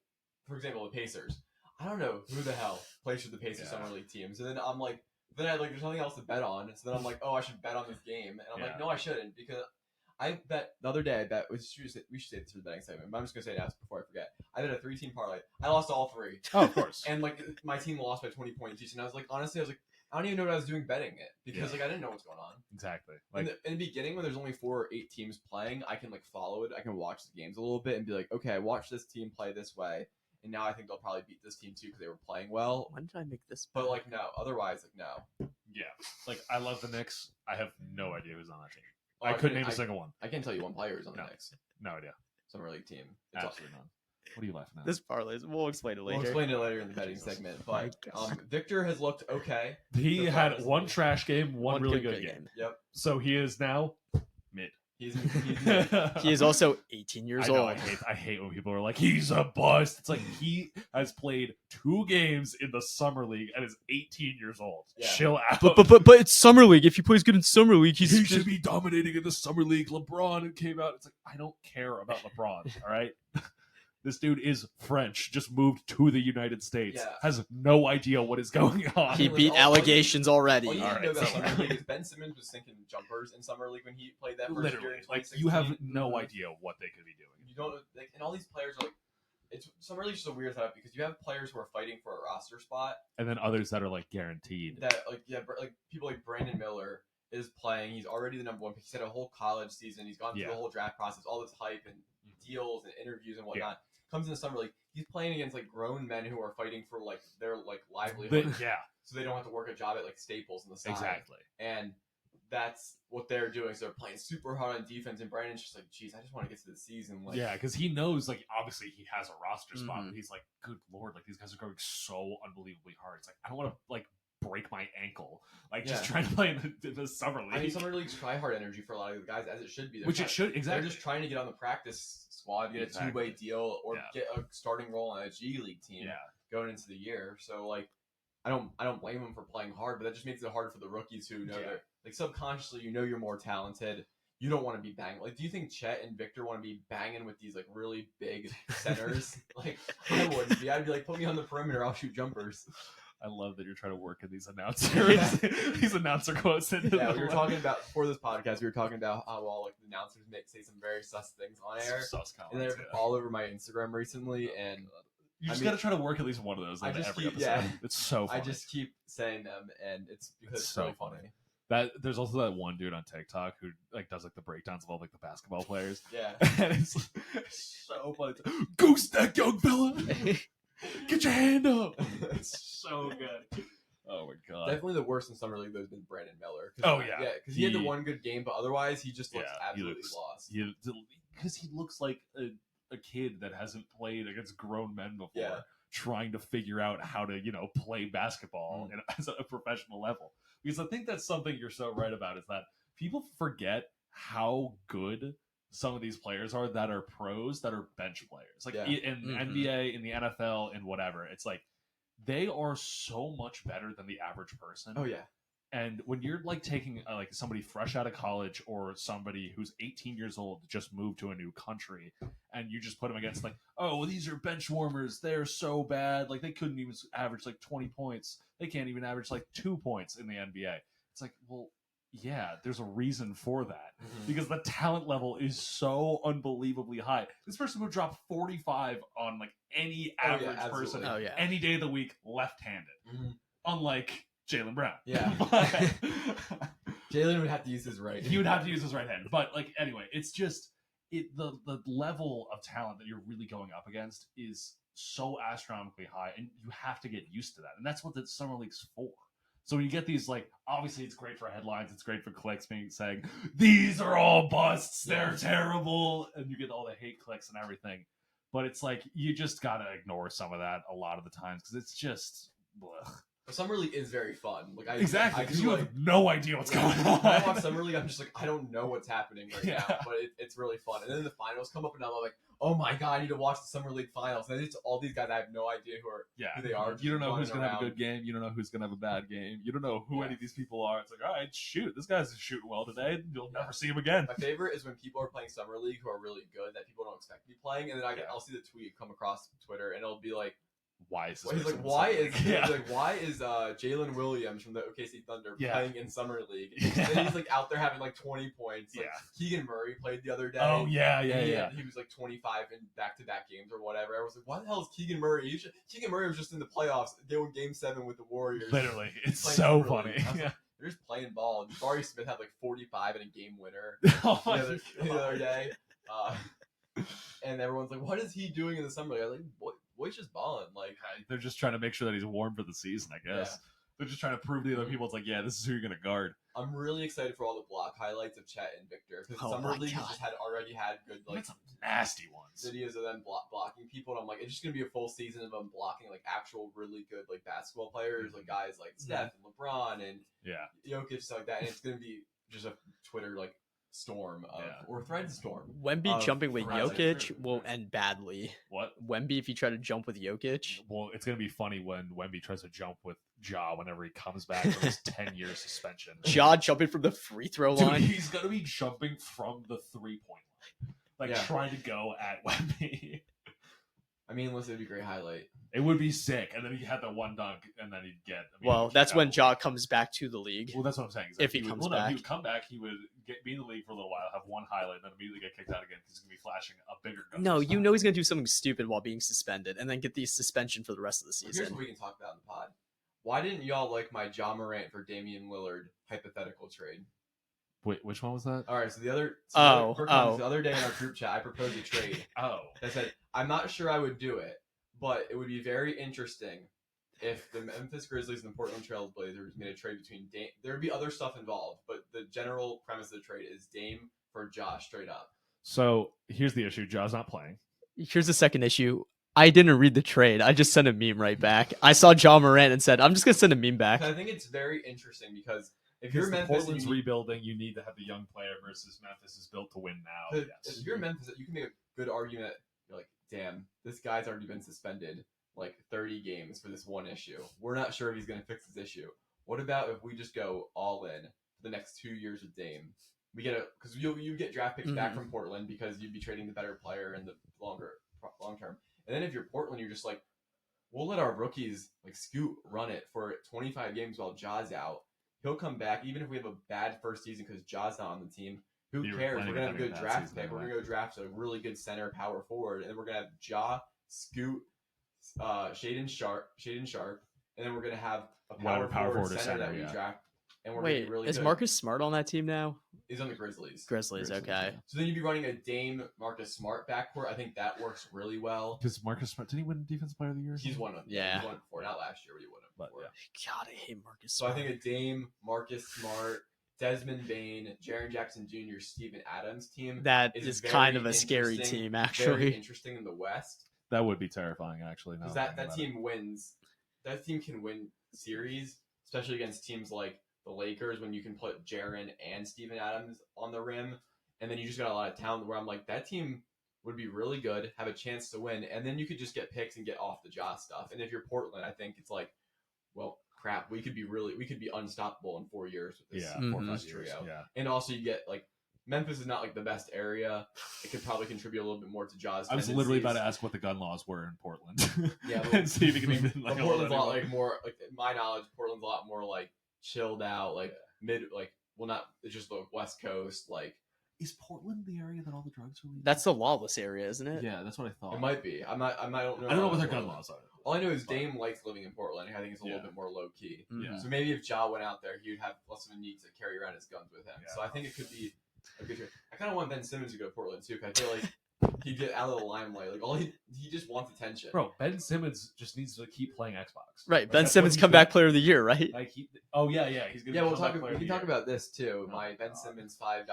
for example, the Pacers, I don't know who the hell plays for the Pacers Yeah. Summer League team. So then I'm like, then I like there's nothing else to bet on. So then I'm like, oh, I should bet on this game, and I'm like, Yeah. no, I shouldn't because. I bet the other day. I bet we should say this for the betting segment, but I'm just gonna say it now before I forget. I did a 3-team parlay. I lost all 3. Oh, of course. And like my team lost by 20 points each, and I was like, honestly, I was like, I don't even know what I was doing betting it because Yeah. like I didn't know what's going on. Exactly. In Like, the beginning, when there's only 4 or 8 teams playing, I can like follow it. I can watch the games a little bit and be like, okay, I watched this team play this way, and now I think they'll probably beat this team too because they were playing well. When did I make this? But like no, otherwise like no. yeah. Like, I love the Knicks. I have no idea who's on that team. Oh, I couldn't can- name a single one. I can't tell you one player is on the No. Knicks No idea. Summer League team. It's all- Absolutely none. What are you laughing at? This parlay. We'll explain it We'll later. explain it later in the betting Jesus. segment. My But God. Victor has looked okay. He the had Flyers. one trash game, one really good game. Yep. So he is now mid. He's He is also 18 years I know, old. I hate when people are like, he's a bust. It's like he has played 2 games in the summer league and is 18 years old. Yeah. Chill out. But it's summer league. If he plays good in summer league, he should be dominating in the summer league. LeBron came out. It's like, I don't care about LeBron. All right. This dude is French, just moved to the United States, Yeah. has no idea what is going on. He was beat all- allegations already. All you need to know Alright. about Summer League is Ben Simmons was sinking jumpers in Summer League when he played that first year Literally, in like 2016. you have no idea what they could be doing. You don't like, and all these players are like, it's Summer League's just a weird setup because you have players who are fighting for a roster spot And then others that are like guaranteed. that like like people like Brandon Miller is playing. He's already the #1 pick. He's had a whole college season. He's gone through Yeah. the whole draft process, all this hype and deals and interviews and whatnot. Comes in the Summer League. He's playing against like grown men who are fighting for like their like livelihood, Yeah, so they don't have to work a job at like Staples in the side. exactly. And that's what they're doing. So they're playing super hard on defense, and Brandon's just like, "Geez, I just want to get to the season." Like, Yeah, because he knows, like, obviously he has a roster spot, Mhm. but he's like, good lord, like, these guys are going so unbelievably hard. It's like, I don't want to, like, break my ankle. Like, just Yeah. trying to play in the summer league. I mean, Summer League's try hard energy for a lot of the guys, as it should be. They're Which trying- it should, exactly. They're just trying to get on the practice squad, get a Exactly. two-way deal, or Yeah. get a starting role on a G League team Yeah. going into the year. So like, I don't blame them for playing hard, but that just makes it hard for the rookies who know Yeah. that like subconsciously you know you're more talented. You don't want to be banging. Like, do you think Chet and Victor want to be banging with these like really big centers? Like, I wouldn't be. I'd be like, put me on the perimeter. I'll shoot jumpers. I love that you're trying to work in these announcers, these announcer quotes. Into Yeah, the we were talking about for this podcast. We were talking about how well like the announcers say some very sus things on air, sus and they're comments, all over my Instagram recently. Oh, and God. You just I mean, got to try to work at least one of those I into just every keep- episode. yeah. It's so funny. I just keep saying them, and it's because it's so really funny. That there's also that one dude on TikTok who like does like the breakdowns of all like the basketball players. Yeah. And it's so funny. Go stack, young fella. Get your hand up. It's so good. Oh my god. Definitely the worst in summer league though has been Brandon Miller. Oh, yeah. yeah, because he had the He- one good game, but otherwise he just looks Yeah, he absolutely looks- lost. Because he looks like a kid that hasn't played against grown men before, Yeah. trying to figure out how to play basketball as a professional level. Because I think that's something you're so right about is that people forget how good some of these players are that are pros that are bench players, like Yeah. in Mhm. NBA, in the NFL, and whatever. It's like they are so much better than the average person. Oh yeah. And when you're like taking like somebody fresh out of college or somebody who's 18 years old just moved to a new country, and you just put them against like, oh, well, these are bench warmers, they're so bad, like they couldn't even average like 20 points, they can't even average like 2 points in the NBA. It's like, well, yeah, there's a reason for that because the talent level is so unbelievably high. This person would drop 45 on like any Oh, yeah, average person absolutely. Oh yeah. any day of the week, left-handed, Mhm. unlike Jaylen Brown. Yeah. But- Jalen would have to use his right. he would have to use his right hand. But like anyway, it's just the level of talent that you're really going up against is so astronomically high, and you have to get used to that. And that's what the summer league's for. So when you get these, like, obviously it's great for headlines, it's great for clicks, being saying these are all busts, they're terrible, and you get all the hate clicks and everything. But it's like you just gotta ignore some of that a lot of the times because it's just blech. Summer league is very fun. Like Exactly, I because do you like. have no idea what's going on. When I watch summer league, I'm just like, I don't know what's happening right Yeah. now, but it's really fun. And then the finals come up, and I'm like, oh my god, I need to watch the summer league finals. And it's all these guys I have no idea who are. Yeah, who they are, You don't know who's just gonna have a running good game. You don't know who's gonna have a bad game. You don't know who Yeah. any of these people are. It's like, all right, shoot, this guy's shooting well today. You'll Yeah. never see him again. My favorite is when people are playing summer league who are really good that people don't expect to be playing, and then Yeah. I'll see the tweet come across Twitter, and it'll be like, Why is this? he's like, person in why summer is league? Yeah. why is Jalen Williams from the OKC Thunder Yeah. playing in summer league? Yeah. And he's like out there having like 20 points. Like, Yeah. Keegan Murray played the other day. Oh yeah, and yeah. he was like 25 in back-to-back games or whatever. I was like, why the hell is Keegan Murray? Keegan Murray was just in the playoffs doing Game 7 with the Warriors. Literally, it's Playing so summer funny. league. I was Yeah. like, they're just playing ball. Jabari Smith had like 45 in a game winner Oh the my other, the God. other day. And everyone's like, what is he doing in the summer league? I was like, boy's just balling. Like, They're just trying to make sure that he's warm for the season. I guess Yeah. they're just trying to prove to the other people it's like, yeah, this is who you're gonna guard. I'm really excited for all the block highlights of Chet and Victor because Oh summer my league God. just already had good Like like some nasty ones. videos of them blocking people, and I'm like, it's just gonna be a full season of them blocking like actual really good like basketball players, like guys like Steph and LeBron and Yeah, Jokic, stuff like that, and it's gonna be just a Twitter like storm of Yeah. or thread storm. Wemby Of jumping with threads. Jokic will end badly. what? Wemby, if you try to jump with Jokic, Well, it's gonna be funny when Wemby tries to jump with Ja whenever he comes back from his 10-year suspension. Ja jumping from the free throw Dude, line. he's gonna be jumping from the 3-point line, like Yeah. trying to go at Wemby. I mean, listen, it'd be a great highlight. It would be sick, and then he had the one dunk, and then he'd get. Well, he'd that's kick when out. Ja comes back to the league. Well, that's what I'm saying. is If that he comes he back. would come back. He would be in the league for a little while, have one highlight, and then immediately get kicked out again because he's gonna be flashing a bigger gun. No, this you time. know he's gonna do something stupid while being suspended, and then get the suspension for the rest of the Here's season. what we can talk about in the pod. Why didn't y'all like my Ja Morant for Damian Lillard hypothetical trade? Wait, which one was that? All right, so the other Oh. the other day in our group chat, I proposed a trade. Oh, I said I'm not sure I would do it, but it would be very interesting if the Memphis Grizzlies and the Portland Trail Blazers made a trade between Dame. There would be other stuff involved, but the general premise of the trade is Dame for Josh straight up. so here's the issue: Ja's not playing. Here's the second issue. I didn't read the trade. I just sent a meme right back. I saw Ja Morant and said, I'm just gonna send a meme back. And I think it's very interesting because if you're Because Memphis, and Portland's you need- rebuilding, you need to have the young player versus Memphis is built to win now. Yes. if you're Memphis, you can make a good argument. You're like, damn, this guy's already been suspended like 30 games for this one issue. We're not sure if he's going to fix this issue. What about if we just go all in for the next 2 years with Dame? We get because you get draft picks back Mhm. from Portland because you'd be trading the better player in the long term. And then if you're Portland, you're just like, we'll let our rookies like Scoot run it for 25 games while Ja's out. He'll come back even if we have a bad first season because Ja's not on the team. Who You were cares? planning We're gonna on have a having good a bad draft season pick. We're anyway. gonna go draft a really good center power forward, and we're gonna have Ja, Scoot, Shaden Sharp, and then we're gonna have a Whatever power forward or center that we yeah. draft. And we're gonna Wait, be really is good. Marcus Smart on that team now? He's on the Grizzlies. Grizzlies, okay. So then you'd be running a Dame Marcus Smart backcourt. I think that works really well. Because Marcus Smart, did he win Defensive Player of the Year? He's won it. Yeah. He's won it before. Not last year, but he won it But, before. yeah. God, I hate Marcus So I Smart. think a Dame, Marcus Smart, Desmond Bain, Jaren Jackson Jr., Steven Adams team That is is very kind of a scary interesting, team, very actually. interesting in the West. That would be terrifying, actually. Because that team wins. That team can win series, especially against teams like the Lakers when you can put Jaren and Steven Adams on the rim. And then you just got a lot of talent where I'm like, that team would be really good, have a chance to win, and then you could just get picks and get off the jaw stuff. And if you're Portland, I think it's like, well, crap, we could be unstoppable in 4 years with this 4 or 5 trio. Yeah. And also you get like Memphis is not like the best area. It could probably contribute a little bit more to Jaws. I was literally about to ask what the gun laws were in Portland. Yeah, and see if you can even But like. Portland's a lot like more like in my knowledge. Portland's a lot more like chilled out, like it's just the West Coast. Like Is Portland the area that all the drugs are legal? That's the lawless area, isn't it? Yeah, that's what I thought. it might be. I don't know. I don't know what their gun laws are. All I know is Dame likes living in Portland. I think it's a little Yeah. bit more low key. Mhm. Yeah. So maybe if Ja went out there, he would have less of a need to carry around his guns with him. Yeah. So I think it could be a good trade. I kind of want Ben Simmons to go to Portland too, because I feel like he'd get out of the limelight. Like he just wants attention. Bro, Ben Simmons just needs to keep playing Xbox. Right, Like, Ben that's Simmons what he's comeback doing. player of the year, right? Like he's gonna. Yeah, be we'll comeback talk. player We of can the talk year. about this too. Oh My my Ben God. Simmons $5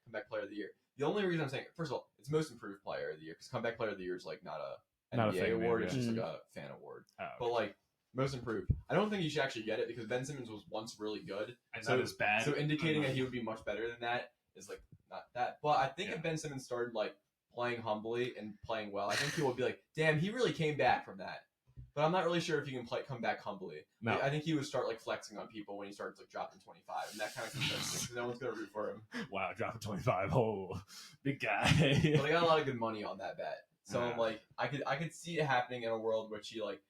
comeback player of the year. The only reason I'm saying, first of all, it's most improved player of the year because comeback player of the year is like not a Not a NBA thing, award. yeah. It's just Mhm. like a fan award. Oh, But like most improved, I don't think you should actually get it because Ben Simmons was once really good. and so- that is bad. So indicating that he would be much better than that is like not that. But I think if Ben Simmons started like playing humbly and playing well, I think people would be like, "Damn, he really came back from that." But I'm not really sure if he can come back humbly. No. I think he would start like flexing on people when he starts like dropping 25, and that kind of concerns me because no one's gonna root for him. Wow, dropping 25. Oh, big guy. But I got a lot of good money on that bet, so I'm Yeah. like, I could see it happening in a world which he like,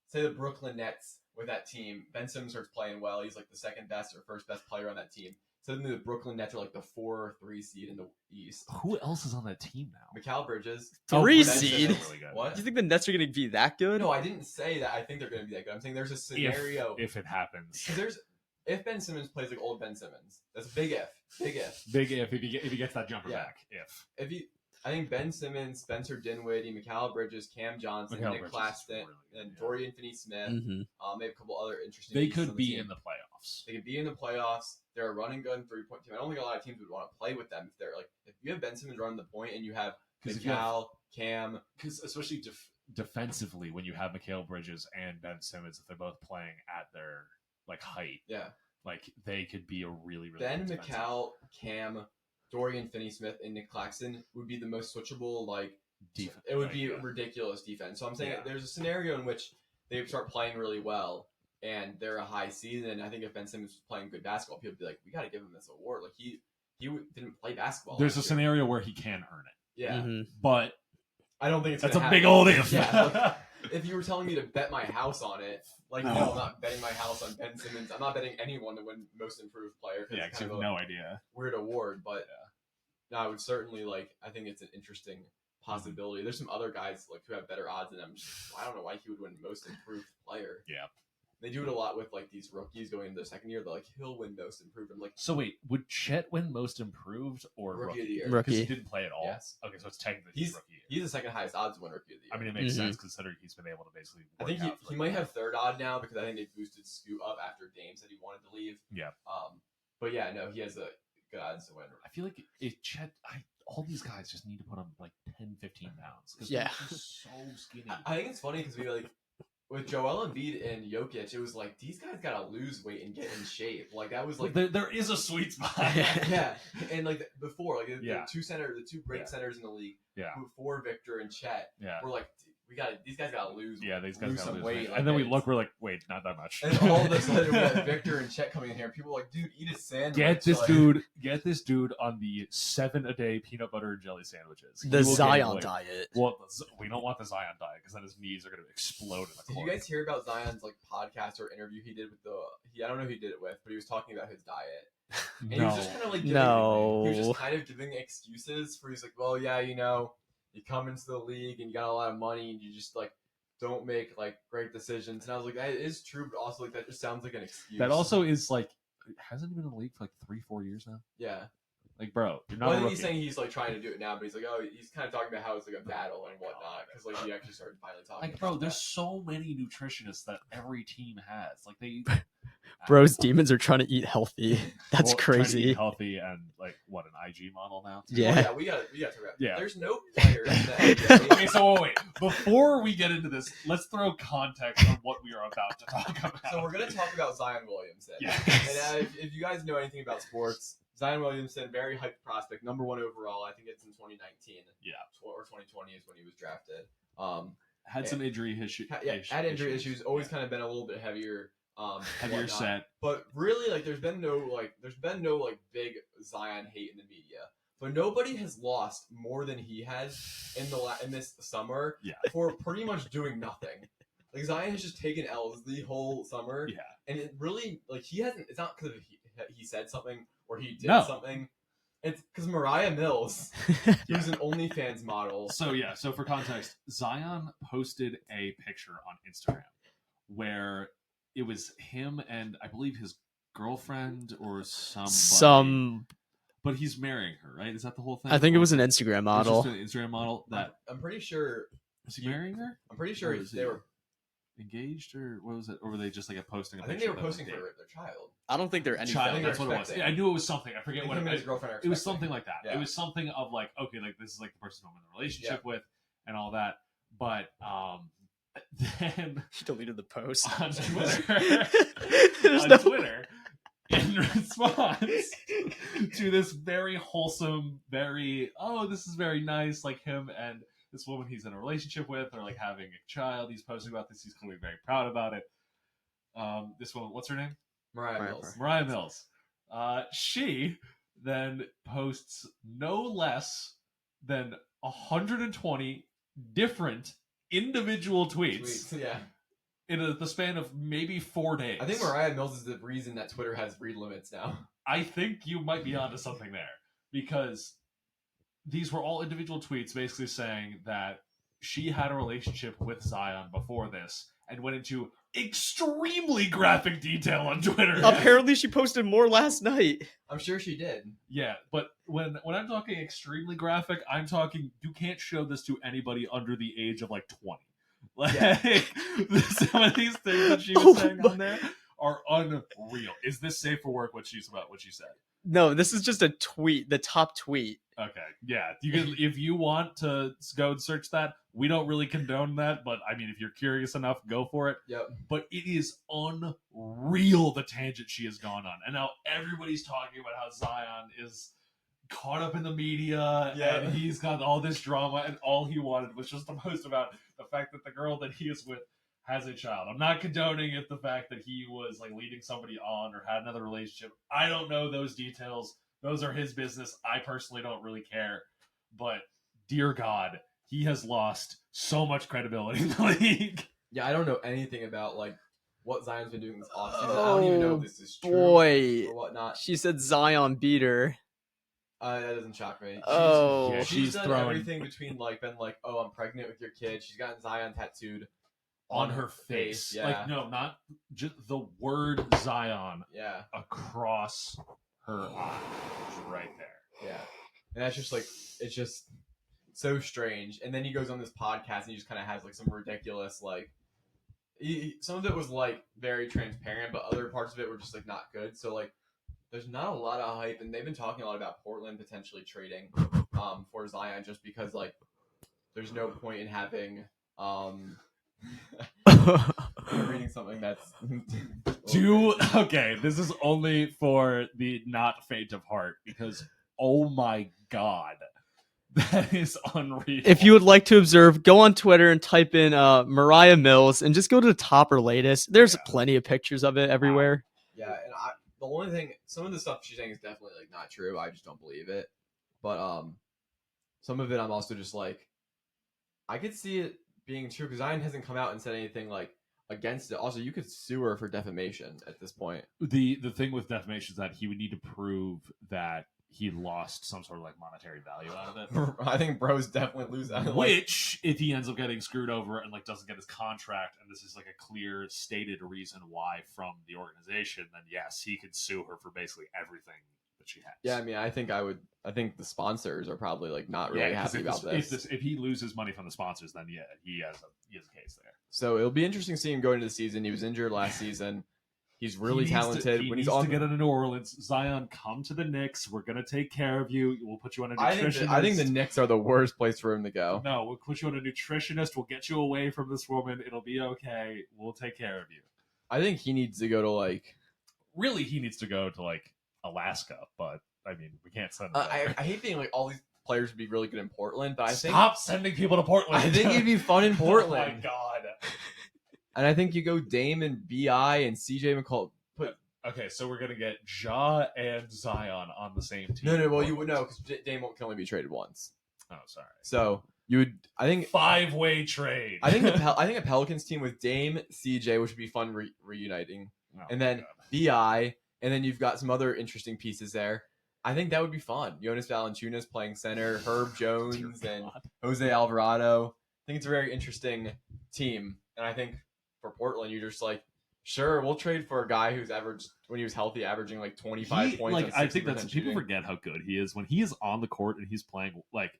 say the Brooklyn Nets with that team. Ben Simmons starts playing well. He's like the second best or first best player on that team. Suddenly the Brooklyn Nets are like the 4 or 3 seed in the East. Who else is on that team now? Mikal Bridges. Three Ben seed? Simmons. Really good. What? Do you think the Nets are going to be that good? No, I didn't say that. I think they're going to be that good. I'm saying there's a scenario. If it happens. 'Cause if Ben Simmons plays like old Ben Simmons, that's a big if. Big if. Big if he gets that jumper Yeah. back. If. I think Ben Simmons, Spencer Dinwiddie, Mikal Bridges, Cam Johnson, Mikal Nick Bridges is Claxton, really good, and yeah. Dorian Finney-Smith. Mm-hmm. They have a couple other interesting. They pieces could on the be team. in the playoffs. They could be in the playoffs. They're a run and gun 3-point team. I don't think a lot of teams would want to play with them if they're like if you have Ben Simmons running the point and you have Because if you have- Mikal, Cam. Because especially defensively, when you have Mikal Bridges and Ben Simmons, if they're both playing at their like height, Yeah. like they could be a really Ben, good defensive- Mikal, Cam, Dorian Finney-Smith, and Nick Claxton would be the most switchable. Like it would be like, ridiculous defense. So I'm saying Yeah. there's a scenario in which they start playing really well and they're a high seed. And I think if Ben Simmons was playing good basketball, people would be like, we got to give him this award. Like he didn't play basketball. There's a last year. scenario where he can earn it, Yeah, Mhm. but I don't think it's that's a gonna big happen. old if. Yeah, if you were telling me to bet my house on it, like no, No. I'm not betting my house on Ben Simmons. I'm not betting anyone to win Most Improved Player. 'Cause yeah, it's because you kind have of a no idea. weird award. But no, I would certainly like. I think it's an interesting possibility. There's some other guys like who have better odds than him. I don't know why he would win Most Improved Player. Yeah. They do it a lot with like these rookies going into their second year. They're like, he'll win Most Improved. I'm like, So wait, would Chet win Most Improved or Rookie of the Rookie? Year. Because he Rookie. didn't play at all. Yes. Okay, so it's technically He's- Rookie. Year. he's the second highest odds to win Rookie of the Year. I mean, it makes Mhm. sense considering he's been able to basically. I work think out he for might it. have third odd now because I think they boosted Scoot up after Dame said he wanted to leave. Yeah. But yeah, no, he has a good odds to win. I feel like if Chet, all these guys just need to put on like 10, 15 pounds. 'Cause Yeah. they're just so skinny. I think it's funny because we like with Joel Embiid and Jokic, it was like these guys gotta lose weight and get in shape. Like that was like there is a sweet spot. yeah, and like before, like Yeah. the two great Yeah. centers in the league, Yeah. before Victor and Chet, Yeah. were like these guys gotta lose. Yeah, these guys lose got some lose weight. weight. Like, And then we it's- look, we're like, wait, not that much. And all of a sudden we have Victor and Chet coming in here. People are like, dude, eat a sandwich. Get this Like, dude on the 7-a-day peanut butter and jelly sandwiches. He The will gain Zion weight. diet. Well, we don't want the Zion diet because then his knees are going to explode in the Did you corner. guys hear about Zion's like podcast or interview he did with I don't know who he did it with, but he was talking about his diet. And he was just kind of like No. he was just kind of giving excuses for he's like, well, yeah, you know, you come into the league and you got a lot of money and you just like don't make like great decisions. And I was like, that is true, but also like that just sounds like an excuse. That also is like, hasn't he been in the league for like 3-4 years now? yeah. Like, bro, you're not Well, a I think rookie. he's saying he's like trying to do it now, but he's like, oh, he's kind of talking about how it's like a battle and whatnot because like he actually started finally talking. Like, bro, about there's that. so many nutritionists that every team has. Like, they Bro's demons are trying to eat healthy. That's well, trying to eat crazy. healthy and like what, an IG model now? Yeah. Oh, yeah, we got to talk about. Yeah. There's no players that. Okay, so wait. Before we get into this, let's throw context on what we are about to talk about. So we're gonna talk about Zion Williamson. Yes. And if you guys know anything about sports, Zion Williamson, very hyped prospect, number 1 overall. I think it's in 2019. Yeah. Or 2020 is when he was drafted. Had some injury issues. Had injury issues. Always kind of been a little bit heavier. Heavier whatnot. set. But really, like, there's been no big Zion hate in the media. But nobody has lost more than he has in this summer Yeah. for pretty much doing nothing. Like Zion has just taken L's the whole summer, Yeah. and it really like he hasn't. It's not because he said something or he did No. something. It's because Mariah Mills, who's an OnlyFans model. So yeah, so for context, Zion posted a picture on Instagram where it was him and I believe his girlfriend or somebody. But he's marrying her, right? Is that the whole thing? I think it was an Instagram It was model. just an Instagram model that I'm pretty sure. was he marrying her? I'm pretty sure Or is they he were. engaged or what was it? Or were they just like posting? I think they were posting for their child. I don't think they're anything. Child. think That's they're what it was. expecting. Yeah, I knew it was something. I forget Him what and it his was. girlfriend are It was expecting. something like that. Yeah. It was something of like, okay, like this is like the person I'm in a relationship with and all that. But then She deleted the post. on Twitter, There's on no- Twitter, in response to this very wholesome, this is very nice, like him and this woman he's in a relationship with are like having a child. He's posting about this. He's clearly very proud about it. This woman, what's her name? Mariah Mariah Mills. Mariah Mills. She then posts no less than 120 different individual tweets Yeah. in the span of maybe 4 days. I think Mariah Mills is the reason that Twitter has read limits now. I think you might be onto something there because these were all individual tweets basically saying that she had a relationship with Zion before this and went into extremely graphic detail on Twitter. Apparently, she posted more last night. I'm sure she did. Yeah, but when I'm talking extremely graphic, I'm talking you can't show this to anybody under the age of like 20. Like some of these things that she was Oh saying my- on there are unreal. Is this safe for work? What she said. No, this is just a tweet. The top tweet. Okay, yeah, you can if you want to go and search that. We don't really condone that, but I mean, if you're curious enough, go for it. Yep. But it is unreal the tangent she has gone on, and now everybody's talking about how Zion is caught up in the media, Yeah. and he's got all this drama, and all he wanted was just to post about the fact that the girl that he is with has a child. I'm not condoning if the fact that he was like leading somebody on or had another relationship. I don't know those details. Those are his business. I personally don't really care. But dear God, he has lost so much credibility in the league. Yeah, I don't know anything about like what Zion's been doing this offseason. I don't even know if this is true Boy, or whatnot. she said Zion beat her. That doesn't shock me. Oh. Yeah, She's she's done throwing everything between like been like, oh, I'm pregnant with your kid. She's gotten Zion tattooed on her face. Yeah. Like, no, not just the word Zion Yeah, across her eye. Just right there. yeah. And that's just like it's just so strange. And then he goes on this podcast and he just kind of has like some ridiculous like. Some of it was like very transparent, but other parts of it were just like not good. So like, there's not a lot of hype, and they've been talking a lot about Portland potentially trading for Zion just because like there's no point in having I'm reading something that's Okay, this is only for the not faint of heart because oh my God, That is unreal. If you would like to observe, go on Twitter and type in Mariah Mills and just go to the top or latest. There's Yeah. plenty of pictures of it everywhere. Yeah, and the only thing, some of the stuff she's saying is definitely like not true. I just don't believe it. But some of it I'm also just like, I could see it being true because Zion hasn't come out and said anything like against it. Also, you could sue her for defamation at this point. The thing with defamation is that he would need to prove that he lost some sort of like monetary value out of it. I think Bro's definitely lose that. Which, if he ends up getting screwed over and like doesn't get his contract, and this is like a clear stated reason why from the organization, then yes, he could sue her for basically everything that she has. Yeah, I mean, I think the sponsors are probably like not really 'cause happy about this. If he loses money from the sponsors, then yeah, he has a case there. So it'll be interesting seeing him going into the season. He was injured last season. He's really talented. He When needs he's on, to get into New Orleans. Zion, come to the Knicks. We're gonna take care of you. We'll put you on a nutritionist. I think the Knicks are the worst place for him to go. No, we'll put you on a nutritionist. We'll get you away from this woman. It'll be okay. We'll take care of you. I think he needs to go to like. Really, he needs to go to like Alaska, but I mean, we can't send him. I hate being like all these players would be really good in Portland, but I think Stop sending people to Portland. I think it'd be fun in Portland. Oh my god. And I think you go Dame and Bi and CJ McCollum. Okay, so we're gonna get Ja and Zion on the same team. No. Well, you would know because Dame can only be traded once. Oh, sorry. So you would. I think 5-way trade. I think a Pelicans team with Dame, CJ, which would be fun reuniting, Oh and my then God. Bi, and then you've got some other interesting pieces there. I think that would be fun. Jonas Valanciunas playing center, Herb Jones, Dear and God. Jose Alvarado. I think it's a very interesting team, and I think for Portland, you're just like, sure, we'll trade for a guy who's averaged when he was healthy, averaging like 25 points. Like on I think 60% that's shooting. people forget how good he is when he is on the court and he's playing like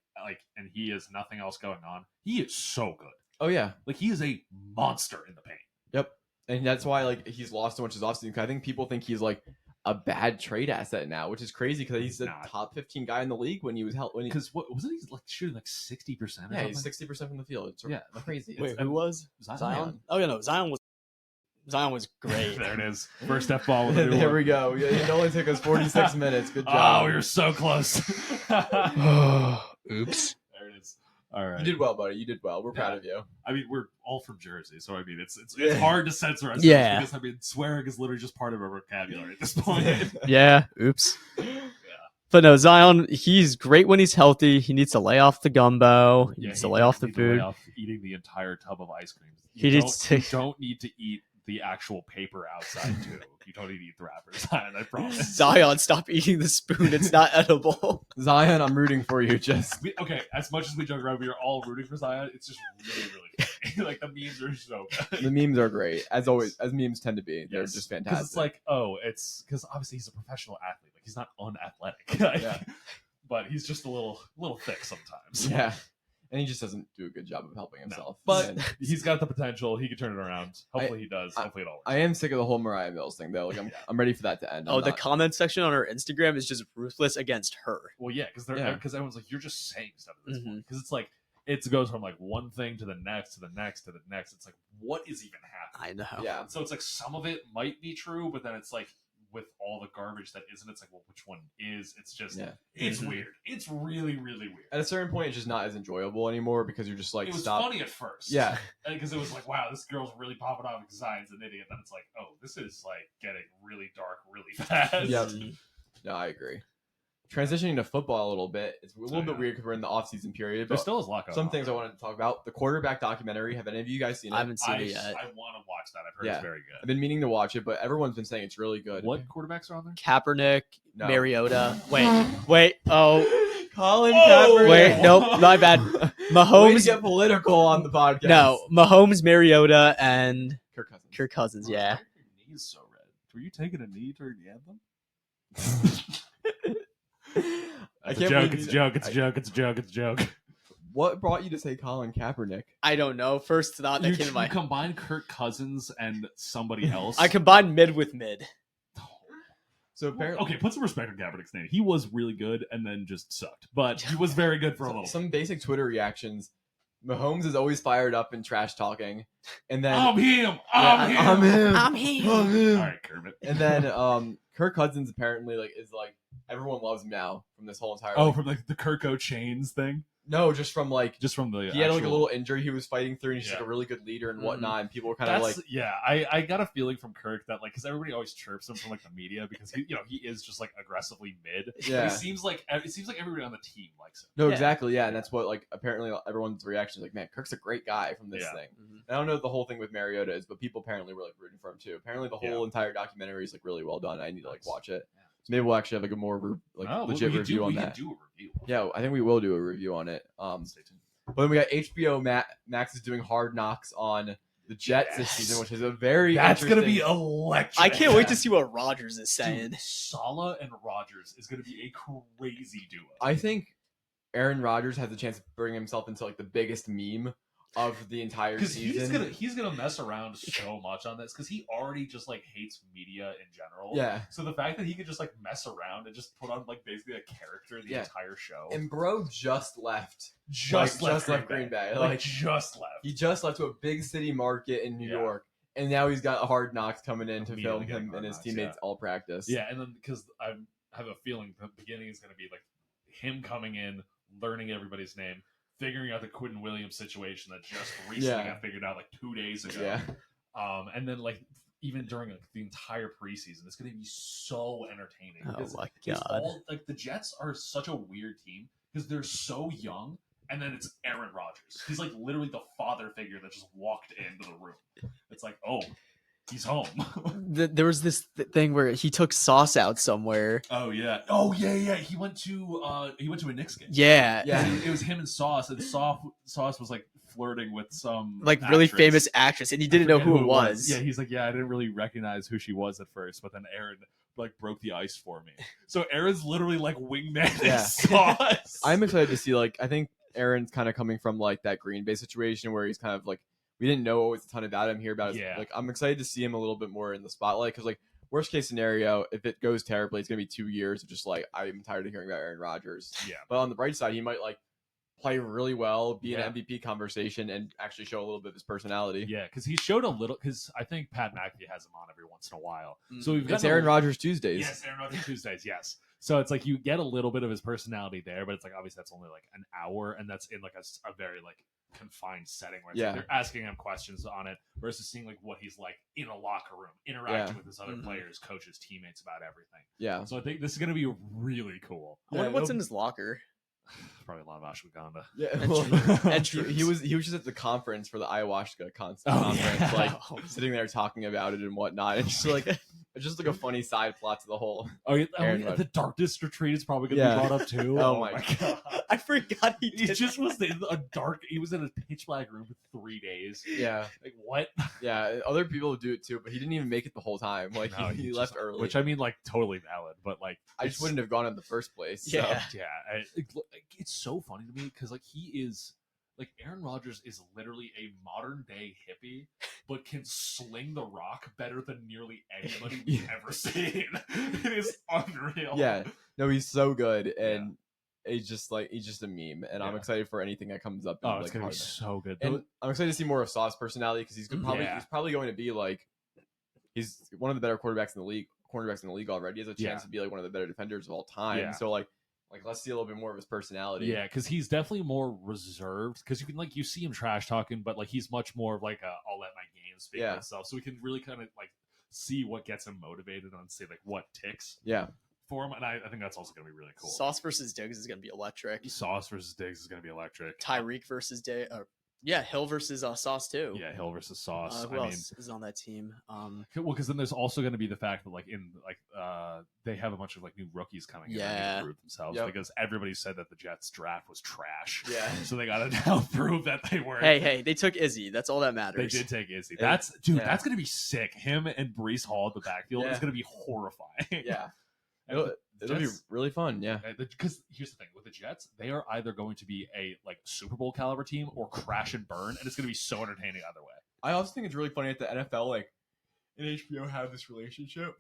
and he has nothing else going on. He is so good. Oh yeah, Like he is a monster in the paint. yep, and that's why like he's lost so much his offseason. Because I think people think he's like a bad trade asset now, which is crazy because he's the Not. top 15 guy in the league when he was when he. Because what wasn't he like shooting like 60%? Yeah, he's 60% from the field. It's Yeah. crazy. Wait, It's- who was Zion. Oh yeah, no, Zion was great. There it is. First F ball with a new there one. we go. Yeah, it only took us 46 minutes. Good job. Oh, we were so close. Oops. There it is. All right. You did well, buddy. You did well. We're proud Yeah. of you. I mean, we're all from Jersey, so I mean, it's Yeah. hard to censor ourselves. Yeah. Because I mean, swearing is literally just part of our vocabulary at this point. Yeah. Oops. But no, Zion, he's great when he's healthy. He needs to lay off the gumbo. He needs to lay off the needs to lay food. off eating the entire tub of ice cream. He You needs don't- to- You don't need to eat the actual paper outside too. You don't need to eat the wrappers. I promise. Zion, stop eating the spoon. It's not edible. Zion, I'm rooting for you. Just Okay, as much as we joke around, we are all rooting for Zion. It's just really, really funny. Like the memes are so good. the memes are great, as always, as memes tend to be. They're Yes. just Because fantastic. it's like, it's because obviously he's a professional athlete. Like he's not unathletic. Yeah. But he's just a little thick sometimes. yeah, and he just doesn't do a good job of helping himself. But And he's got the potential. He can turn it around. Hopefully he does. Hopefully it all works. I am sick of the whole Mariah Mills thing, though. Like Yeah. I'm ready for that to end. I'm Oh, the not- comment section on her Instagram is just ruthless against her. Well, yeah, because Yeah. everyone's like, you're just saying stuff at this Mhm. point. Because it's like it goes from like one thing to the next to the next to the next. It's like, what is even happening? I know. yeah, So it's like some of it might be true, but then it's like with all the garbage that isn't, it's like, well, which one is? It's just, yeah. it's Mhm. weird. It's really, really weird. At a certain point, it's just not as enjoyable anymore because you're just like, It was stop. funny at first. Yeah, Because it was like, wow, this girl's really popping off because Zion's an idiot. Then it's like, oh, this is like getting really dark really fast. Yep. no, I agree. Transitioning to football a little bit, it's a little Oh, bit yeah. weird because we're in the off-season period. There But still is a lot going some on. things I wanted to talk about. The quarterback documentary. Have any of you guys seen it? I haven't seen I it yet. want to watch that. I've heard Yeah. it's very I've good. been meaning to watch it, but everyone's been saying it's really good. What quarterbacks are on there? Kaepernick, No. Mariota. Wait. Oh, Colin Oh! Kaepernick. wait. Nope, my bad. Way to Mahomes. get political on the podcast. No, Mahomes, Mariota, and Kirk Cousins. Kirk Cousins. Yeah. Why are your knees so red? Were you taking a knee during the anthem? I It's can't a joke. believe It's a you- joke. It's a joke. It's a joke. It's a joke. What brought you to say Colin Kaepernick? I don't know. First thought that You came to my. combine Kirk Cousins and somebody else. I combined mid with mid. So apparently, Okay, put some respect on Kaepernick's name. He was really good and then just sucked, but he was very good for a little. some basic Twitter reactions. Mahomes is always fired up and trash talking, and then I'm him. Yeah, I'm him. I'm him. I'm him. I'm him. All right, Kermit. And then Kirk Cousins apparently like is like everyone loves him now from this whole entire. Oh, like, from like the Kirko Chains thing, no, just from like just from the he had like a actual- little injury he was fighting through, and he's like Yeah. a really good leader and Mhm. whatnot. And people were kind of That's like, yeah. I got a feeling from Kirk that like because everybody always chirps him from like the media because he is just like aggressively mid. Yeah. It seems like everybody on the team likes him. no, Yeah. exactly, yeah, and that's what like apparently everyone's reaction is like, man, Kirk's a great guy from this Yeah. thing. Mhm. And I don't know what the whole thing with Mariota is, but people apparently were like rooting for him too. Apparently, the whole entire documentary is like really well done. I need to like Nice. watch it. Yeah. So maybe we'll actually have like a more legit review on that. We can do a review. Yeah, I think we will do a review on it. Stay tuned. But then we got HBO. Max is doing Hard Knocks on the Jets this Yes. season, which is a very That's gonna be interesting- electric. I can't wait to Yeah. see what Rogers is saying. Dude, Salah and Rodgers is gonna be a crazy duo. I think Aaron Rodgers has the chance to bring himself into like the biggest meme of the entire Because season. he's gonna mess around so much on this because he already just like hates media in general. Yeah, So the fact that he could just like mess around and just put on like basically a character the Yeah. entire show. and bro just left. just like, left just left Green Bay. Like, just left. He just left to a big city market in New Yeah. York, and now he's got Hard Knocks coming in to Immediately film getting him Hard and his Knocks, teammates all practice. Yeah, and then because I have a feeling the beginning is going to be like him coming in, learning everybody's name, figuring out the Quentin Williams situation that just recently Yeah. got figured out like 2 days ago. yeah. And then like even during like the entire preseason, it's going to be so entertaining. Oh because my it's god. all like the Jets are such a weird team because they're so young. And then it's Aaron Rodgers. He's like literally the father figure that just walked into the room. It's like, oh, he's home. There was this thing where he took Sauce out somewhere. Oh yeah. He went to a Knicks game. Yeah. Yeah. And it was him and Sauce, and Sauce was like flirting with some Like really actress. famous actress, and he I didn't know forget who it was. Yeah, he's like, yeah, I didn't really recognize who she was at first, but then Aaron like broke the ice for me. So Aaron's literally like wingman Yeah. Sauce. I'm excited to see, like, I think Aaron's kind of coming from like that Green Bay situation where he's kind of like, we didn't know always a ton about him, hear about his, Yeah. like, I'm excited to see him a little bit more in the spotlight because, like, worst case scenario, if it goes terribly, it's gonna be 2 years of just like, I'm tired of hearing about Aaron Rodgers. Yeah. But on the bright side, he might like play really well, be Yeah. an MVP conversation, and actually show a little bit of his personality. Yeah, because he showed a little. Because I think Pat McAfee has him on every once in a while. So we've got It's Aaron Rodgers Tuesdays. Yes, Aaron Rodgers Tuesdays. Yes. So it's like you get a little bit of his personality there, but it's like obviously that's only like an hour, and that's in like a very like confined setting where it's Yeah. like they're asking him questions on it versus seeing like what he's like in a locker room, interacting Yeah. with his other Mhm. players, coaches, teammates about everything. Yeah. So I think this is going to be really cool. I wonder what's it'll- in his locker. Probably a lot of ashwagandha. Yeah, And well, true. And he, true. he was just at the conference for the ayahuasca conference, yeah. like sitting there talking about it and whatnot. And just like it's just like a funny side plot to the whole. Oh, yeah, Aaron the Rodgers. darkness retreat is probably going to Yeah. be brought up too. Oh my god. I forgot he He did. just was in a dark. He was in a pitch black room for 3 days. Yeah, Like what? yeah. Other people do it too, but he didn't even make it the whole time. Like No, he just- left early, Which I mean, like totally valid, but like I just wouldn't have gone in the first place. so. Yeah. It's so funny to me because like he is like Aaron Rodgers is literally a modern day hippie, but can sling the rock better than nearly anybody we've Yeah. ever seen. It is unreal. Yeah. No, he's so good, and he's just a meme. And I'm Yeah. excited for anything that comes up. in, Oh, like, it's gonna be Hard Knocks. so good. And I'm excited to see more of Sauce personality because he's probably Yeah. he's probably going to be like he's one of the better cornerbacks in the league already. He has a chance Yeah. to be like one of the better defenders of all time. Yeah. So like let's see a little bit more of his personality. Yeah, because he's definitely more reserved. Because you can like you see him trash talking, but like he's much more of like a I'll let my game speak Yeah. for itself. So we can really kind of like see what gets him motivated and see like what ticks Yeah. for him. And I think that's also gonna be really cool. Sauce versus Diggs is gonna be electric. Sauce versus Diggs is gonna be electric. Tyreek versus Hill versus Sauce too. Yeah, Hill versus Sauce. Who else is on that team? Well, because then there's also going to be the fact that they have a bunch of like new rookies coming in Yeah. and prove themselves Yep. because everybody said that the Jets draft was trash. Yeah. So they got to now prove that they were. Hey, they took Izzy. That's all that matters. They did take Izzy. Yeah. That's Yeah. going to be sick. Him and Brees Hall at the backfield is Yeah. going to be horrifying. Yeah. And It'll be Jets- really fun. Yeah. Because here's the thing with the Jets, they are either going to be a like Super Bowl caliber team or crash and burn, and it's going to be so entertaining either way. I also think it's really funny that the NFL and HBO have this relationship.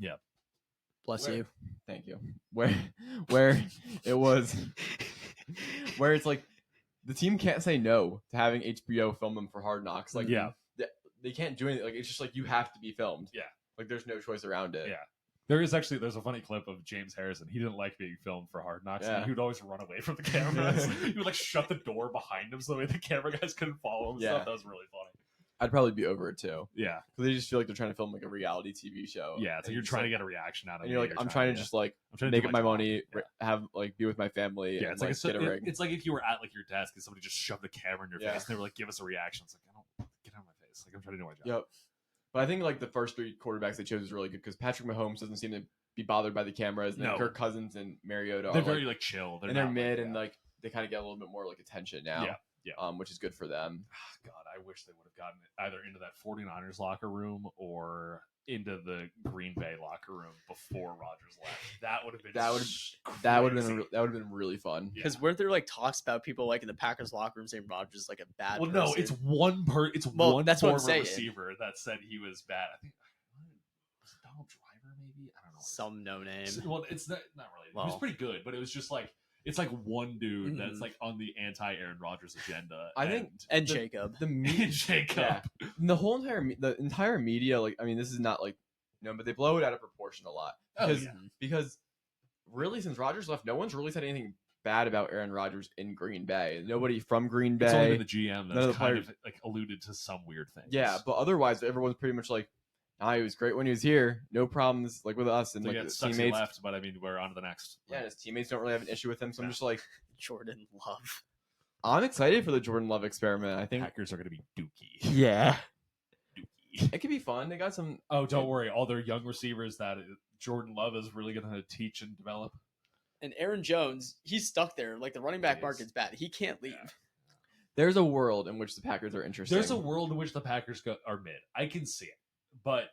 Bless Where- you. Thank you. Where it was where it's like the team can't say no to having HBO film them for Hard Knocks. Like Yeah. they can't do anything. Like it's just like you have to be filmed. Yeah. Like there's no choice around it. Yeah. There's a funny clip of James Harrison. He didn't like being filmed for Hard Knocks. Yeah. And he would always run away from the cameras. He would like shut the door behind him so the way the camera guys couldn't follow him. And Yeah. stuff. That was really funny. I'd probably be over it too. Yeah, Because they just feel like they're trying to film like a reality TV show. yeah. It's like you're trying to get a reaction out of And me. you're like, I'm trying to just like make up my money, Yeah. have like be with my family. Yeah, and, it's like, get a ring. it's like if you were at like your desk and somebody just shoved a camera in your Yeah. face and they were like, "Give us a reaction." It's like, I don't get out of my face. Like I'm trying to do my job. Yep. But I think like the first 3 quarterbacks they chose is really good because Patrick Mahomes doesn't seem to be bothered by the cameras, and then No. Kirk Cousins and Mariota They're are very like, like chill. and they're not, mid, like, and like they kind of get a little bit more like attention now. Yeah. Which is good for them. God, I wish they would have gotten it either into that 49ers locker room or into the Green Bay locker room before Rodgers left. That would have been That would have been really fun. Yeah. Because weren't there like talks about people like in the Packers locker room saying Rodgers is like a bad Well, person? no, it's Well, one that's what I'm former saying. receiver that said he was bad. I think was it Donald Driver, maybe. I don't know. some no name. Well, it's not really. He was Well. pretty good, but it was just like it's like one dude that's Mhm. like on the anti-Aaron Rodgers agenda. I think- And the- Jacob. The and media, Jacob. yeah. The whole entire media, like I mean, this is not like but they blow it out of proportion a lot Oh, because yeah. because really since Rodgers left, no one's really said anything bad about Aaron Rodgers in Green Bay. Nobody from Green It's only Bay. been the GM none that's of the kind of like alluded to some weird things. Yeah, but otherwise, everyone's pretty much like, he was great when he was here. No problems like with us and So like yeah, it his sucks he teammates. left, but I mean, we're on to the next. Yeah, and his teammates don't really have an issue with him. So I'm Yeah. just like, Jordan Love. I'm excited for the Jordan Love experiment. I think Packers are going to be dookie. Yeah. Dookie. it could be fun. They got some. Oh, don't worry. All their young receivers that Jordan Love is really going to teach and develop. And Aaron Jones, he's stuck there. Like the running back He is. market's bad. He can't leave. Yeah. There's a world in which the Packers are interesting. There's a world in which the Packers are mid. I can see it, but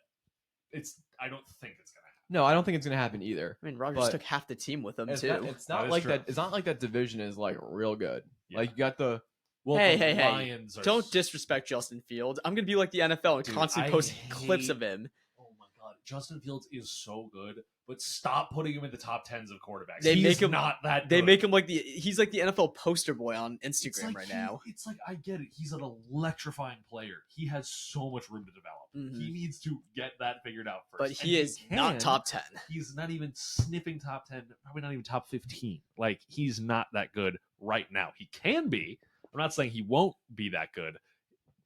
I don't think it's going to happen. No, I don't think it's gonna happen either. I mean, Rodgers But took half the team with him It's too. not, it's not is like true. that. It's not like that division is like real good. Yeah. Like you got the Well, Hey, the hey, hey. Lions are Don't disrespect Justin Fields. I'm gonna be like the NFL and Dude, constantly I post clips hate- of him. Oh my god, Justin Fields is so good, but stop putting him in the top 10s of quarterbacks. They He's make him- not that. They good. make him like he's like the NFL poster boy on It's Instagram like right now. It's like I get it. He's an electrifying player. He has so much room to develop. Mhm. He needs to get that figured out first. But And he is not can. top 10. He's not even sniffing top 10. Probably not even top 15. Like he's not that good right now. He can be. I'm not saying he won't be that good,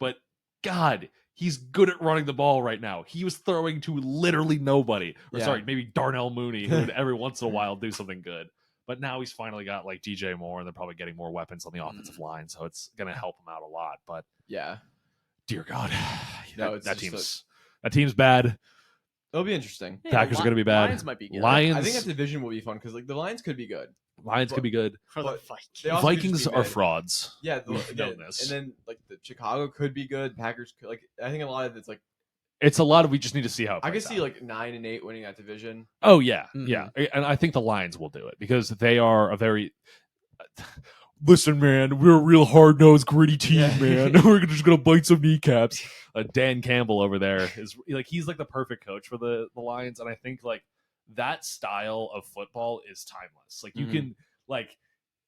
but God, he's good at running the ball right now. He was throwing to literally nobody. Or Yeah. sorry, maybe Darnell Mooney, who would every once in a while do something good. But now he's finally got like DJ Moore, and they're probably getting more weapons on the offensive line, so it's going to help him out a lot. But yeah. dear God, No, it's that just team's bad. It'll be interesting. Yeah, Packers are gonna be bad. Lions might be good. Lions, I think that division will be fun because like the Lions could be good. Lions could be good. For the but Vikings. they also could just Vikings be are mid. frauds. Yeah, We've known this. and then like the Chicago could be good. Packers could like. I think a lot of it's like It's a lot of we just need to see how it I could plays see out. like 9-8 winning that division. Oh yeah, Mhm. yeah, and I think the Lions will do it because they are a very. Listen, man, we're a real hard nosed, gritty team, Yeah. man. We're just gonna bite some kneecaps. Dan Campbell over there is like he's like the perfect coach for the Lions, and I think like that style of football is timeless. Like you Mhm. can like.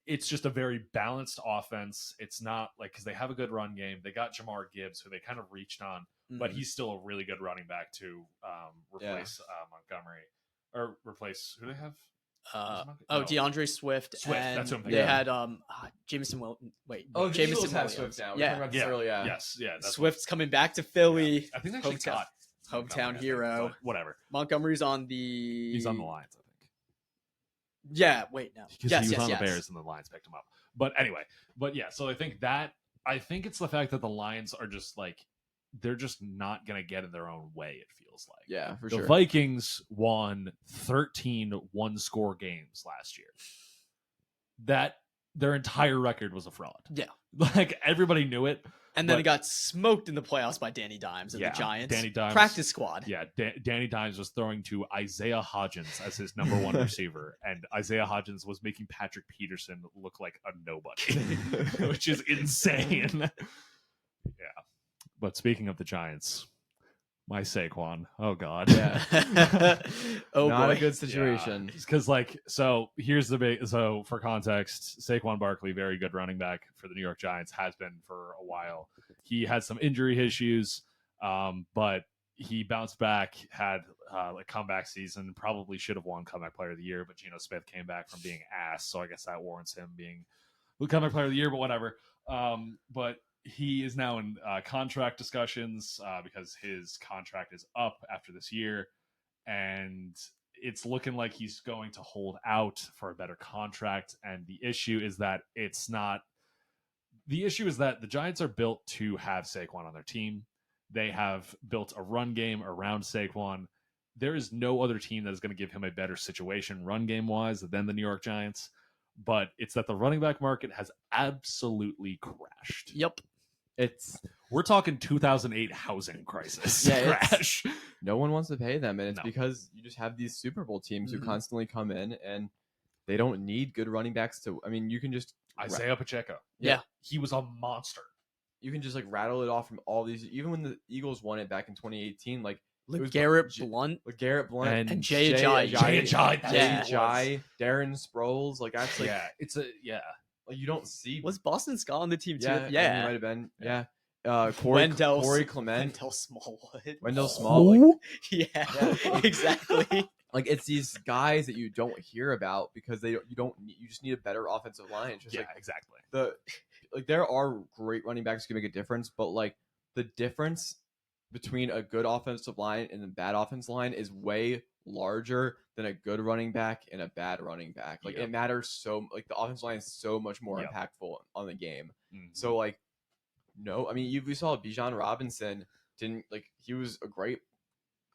It's just a very balanced offense. It's not like because they have a good run game. They got Jamar Gibbs, who they kind of reached on, but Mhm. he's still a really good running back to replace Montgomery or replace who do they have? No. DeAndre Swift. Swift, And that's who I'm they thinking of. had Jameson. Wait, Oh, the Jameson Eagles have Williams. Swift now. We were Yeah, talking about this Yeah. earlier. Yes, yeah. That's Swift's coming back to what- Philly. yeah. I think they actually Hometown- got hometown Montgomery, I think, hero. but whatever. Montgomery's on the. He's on the Lions, I think. Yeah. Wait. No. Because Yes. he was Yes. on Yes. the Bears and the Lions picked him up. But anyway, yeah. So I think it's the fact that the Lions are just like they're just not gonna get in their own way. It feels like. Yeah, for The sure. Vikings won 13 one-score games last year. That their entire record was a fraud. Yeah. Like everybody knew it. And then But- it got smoked in the playoffs by Danny Dimes and Yeah, the Giants. Danny Dimes. Practice squad. Yeah, Danny Dimes was throwing to Isaiah Hodgins as his number one receiver, and Isaiah Hodgins was making Patrick Peterson look like a nobody, which is insane. Yeah. But speaking of the Giants, my Saquon. Oh God. Yeah. Oh Not boy. a good situation. Because here's the big for context, Saquon Barkley, very good running back for the New York Giants, has been for a while. He had some injury issues, but he bounced back, had a comeback season, probably should have won comeback player of the year, but Geno Smith came back from being ass, so I guess that warrants him being the comeback player of the year, but whatever. But he is now in contract discussions because his contract is up after this year, and it's looking like he's going to hold out for a better contract. And the issue is that the Giants are built to have Saquon on their team. They have built a run game around Saquon. There is no other team that is going to give him a better situation run game wise than the New York Giants. But it's that the running back market has absolutely crashed. Yep. We're talking 2008 housing crisis. Yeah, crash. No one wants to pay them, and it's No. because you just have these Super Bowl teams Mhm. who constantly come in, and they don't need good running backs to. I mean, you can just Isaiah Pacheco. Yeah. He was a monster. you can just like rattle it off from all these. Even when the Eagles won it back in 2018, like it was Garrett Blunt. Garrett Blunt And Jay Ajayi. Jay Ajayi, that's Yeah. who it was. Jai, Darren Sproles, like that's like yeah. like you don't see. Was Boston Scott on the team too? yeah, he Yeah. might have been. Yeah. Yeah, Wendell Corey Clement, Wendell Smallwood. Wendell Small. Like, Yeah, Yeah. exactly. like it's these guys that you don't hear about because you just need a better offensive line. It's just Yeah, like exactly. there are great running backs who can make a difference, but like the difference between a good offensive line and a bad offensive line is way larger than a good running back and a bad running back. Like Yep. it matters so like the offensive line is so much more Yep. impactful on the game. Mhm. So like no, I mean we saw Bijan Robinson didn't like he was a great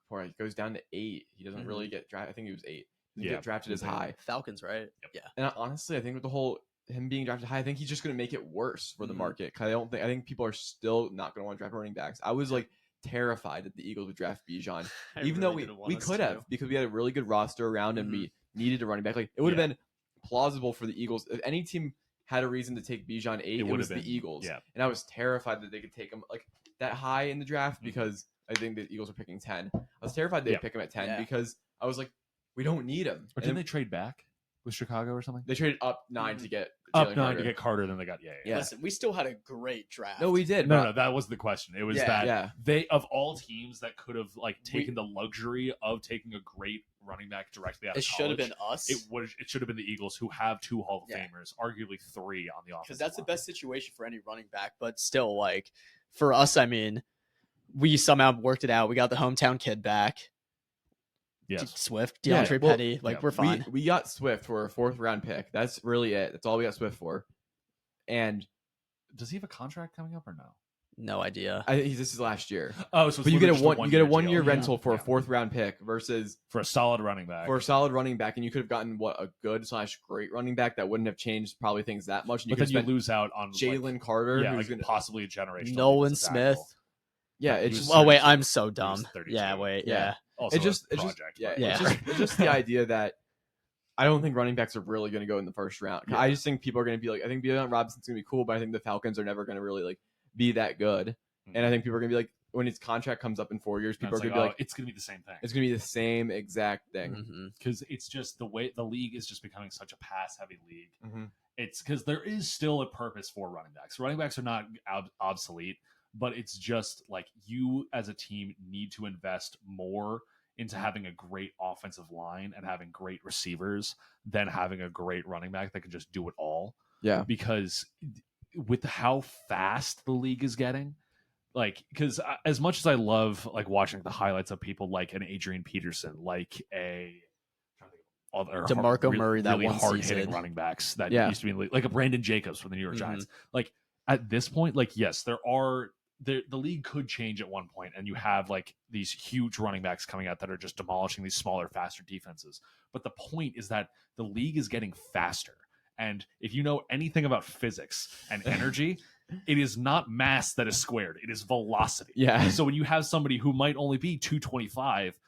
before he goes down to 8. He doesn't really get drafted. I think he was 8. He didn't Yeah, get drafted as he was 8. high. Falcons, right? Yep. Yeah. And honestly, I think with the whole him being drafted high, I think he's just going to make it worse for the Mhm. market. 'Cause I think people are still not going to want to draft running backs. I was like terrified that the Eagles would draft Bijan, I even really though didn't want we us could to. have because we had a really good roster around and Mhm. we needed a running back. Like it would have Yeah. been plausible for the Eagles if any team had a reason to take Bijan 8. It would was have the been, Eagles, yeah. and I was terrified that they could take him like that high in the draft Mhm. because I think the Eagles were picking 10. I was terrified they'd Yeah. pick him at 10 Yeah. because I was like, we don't need him. Or And didn't then they trade back with Chicago or something? they traded up 9 to get Up Jalen 9 Carter. to get Carter, then they got Yeah. Listen, we still had a great draft. No, we did. No, but- no, that was the question. It was Yeah. that Yeah. they of all teams that could have like taken the luxury of taking a great running back directly out of It should have college, been us. It should have been the Eagles, who have 2 Hall of Yeah. Famers, arguably 3 on the offense. Because that's the best situation for any running back. But still, like for us, I mean, we somehow worked it out. We got the hometown kid back. Yes. Swift, Yeah, DeAndre well, Petty. Like yeah, we're fine. We got Swift for a 4th round pick. That's really it. That's all we got Swift for. And Does he have a contract coming up or no? No idea. I think this is last year. Oh, so it's But you get a literally just one deal. year Yeah. rental for Yeah. a 4th round pick versus for a solid running back. for a solid running back, and you could have gotten a good / great running back that wouldn't have changed probably things that much. And but could then you spend lose out on Jalen Carter, yeah, who's like gonna possibly a generational Nolan defensive tackle. Smith. yeah. He It's was just Oh wait, 32. I'm so He was dumb. 32. Yeah, wait, Yeah. yeah. Also it's just a project. yeah, but- Yeah. It's just the idea that I don't think running backs are really going to go in the 1st round. Yeah. I just think people are going to be like, I think Bijan Robinson's going to be cool, but I think the Falcons are never going to really like be that good. And I think people are going to be like, when his contract comes up in 4 years, And people are it's going to be like, it's going to be the same thing. it's going to be the same exact thing. Mhm. Because it's just the way the league is just becoming such a pass-heavy league. Mhm. It's because there is still a purpose for running backs. Running backs are not obsolete, but it's just like you as a team need to invest more into having a great offensive line and having great receivers than having a great running back that can just do it all. Yeah. Because with how fast the league is getting, like, because as much as I love like watching the highlights of people like an Adrian Peterson, like a other DeMarco Murray, that really one hard hitting season. running backs that Yeah. used to be in the league, like a Brandon Jacobs from the New York Mhm. Giants. Like at this point, like yes, there are the league could change at one point, and you have like these huge running backs coming out that are just demolishing these smaller, faster defenses. But the point is that the league is getting faster. And if you know anything about physics and energy, it is not mass that is squared. It is velocity. Yeah. So when you have somebody who might only be 225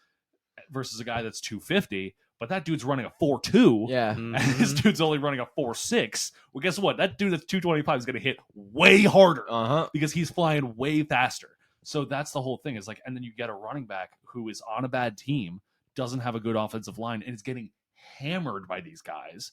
versus a guy that's 250, but that dude's running a 4.2, Yeah. and this dude's only running a 4.6, well, guess what? That dude that's 225 is going to hit way harder Uh-huh. because he's flying way faster. So that's the whole thing. Is like, and then you get a running back who is on a bad team, doesn't have a good offensive line, and is getting hammered by these guys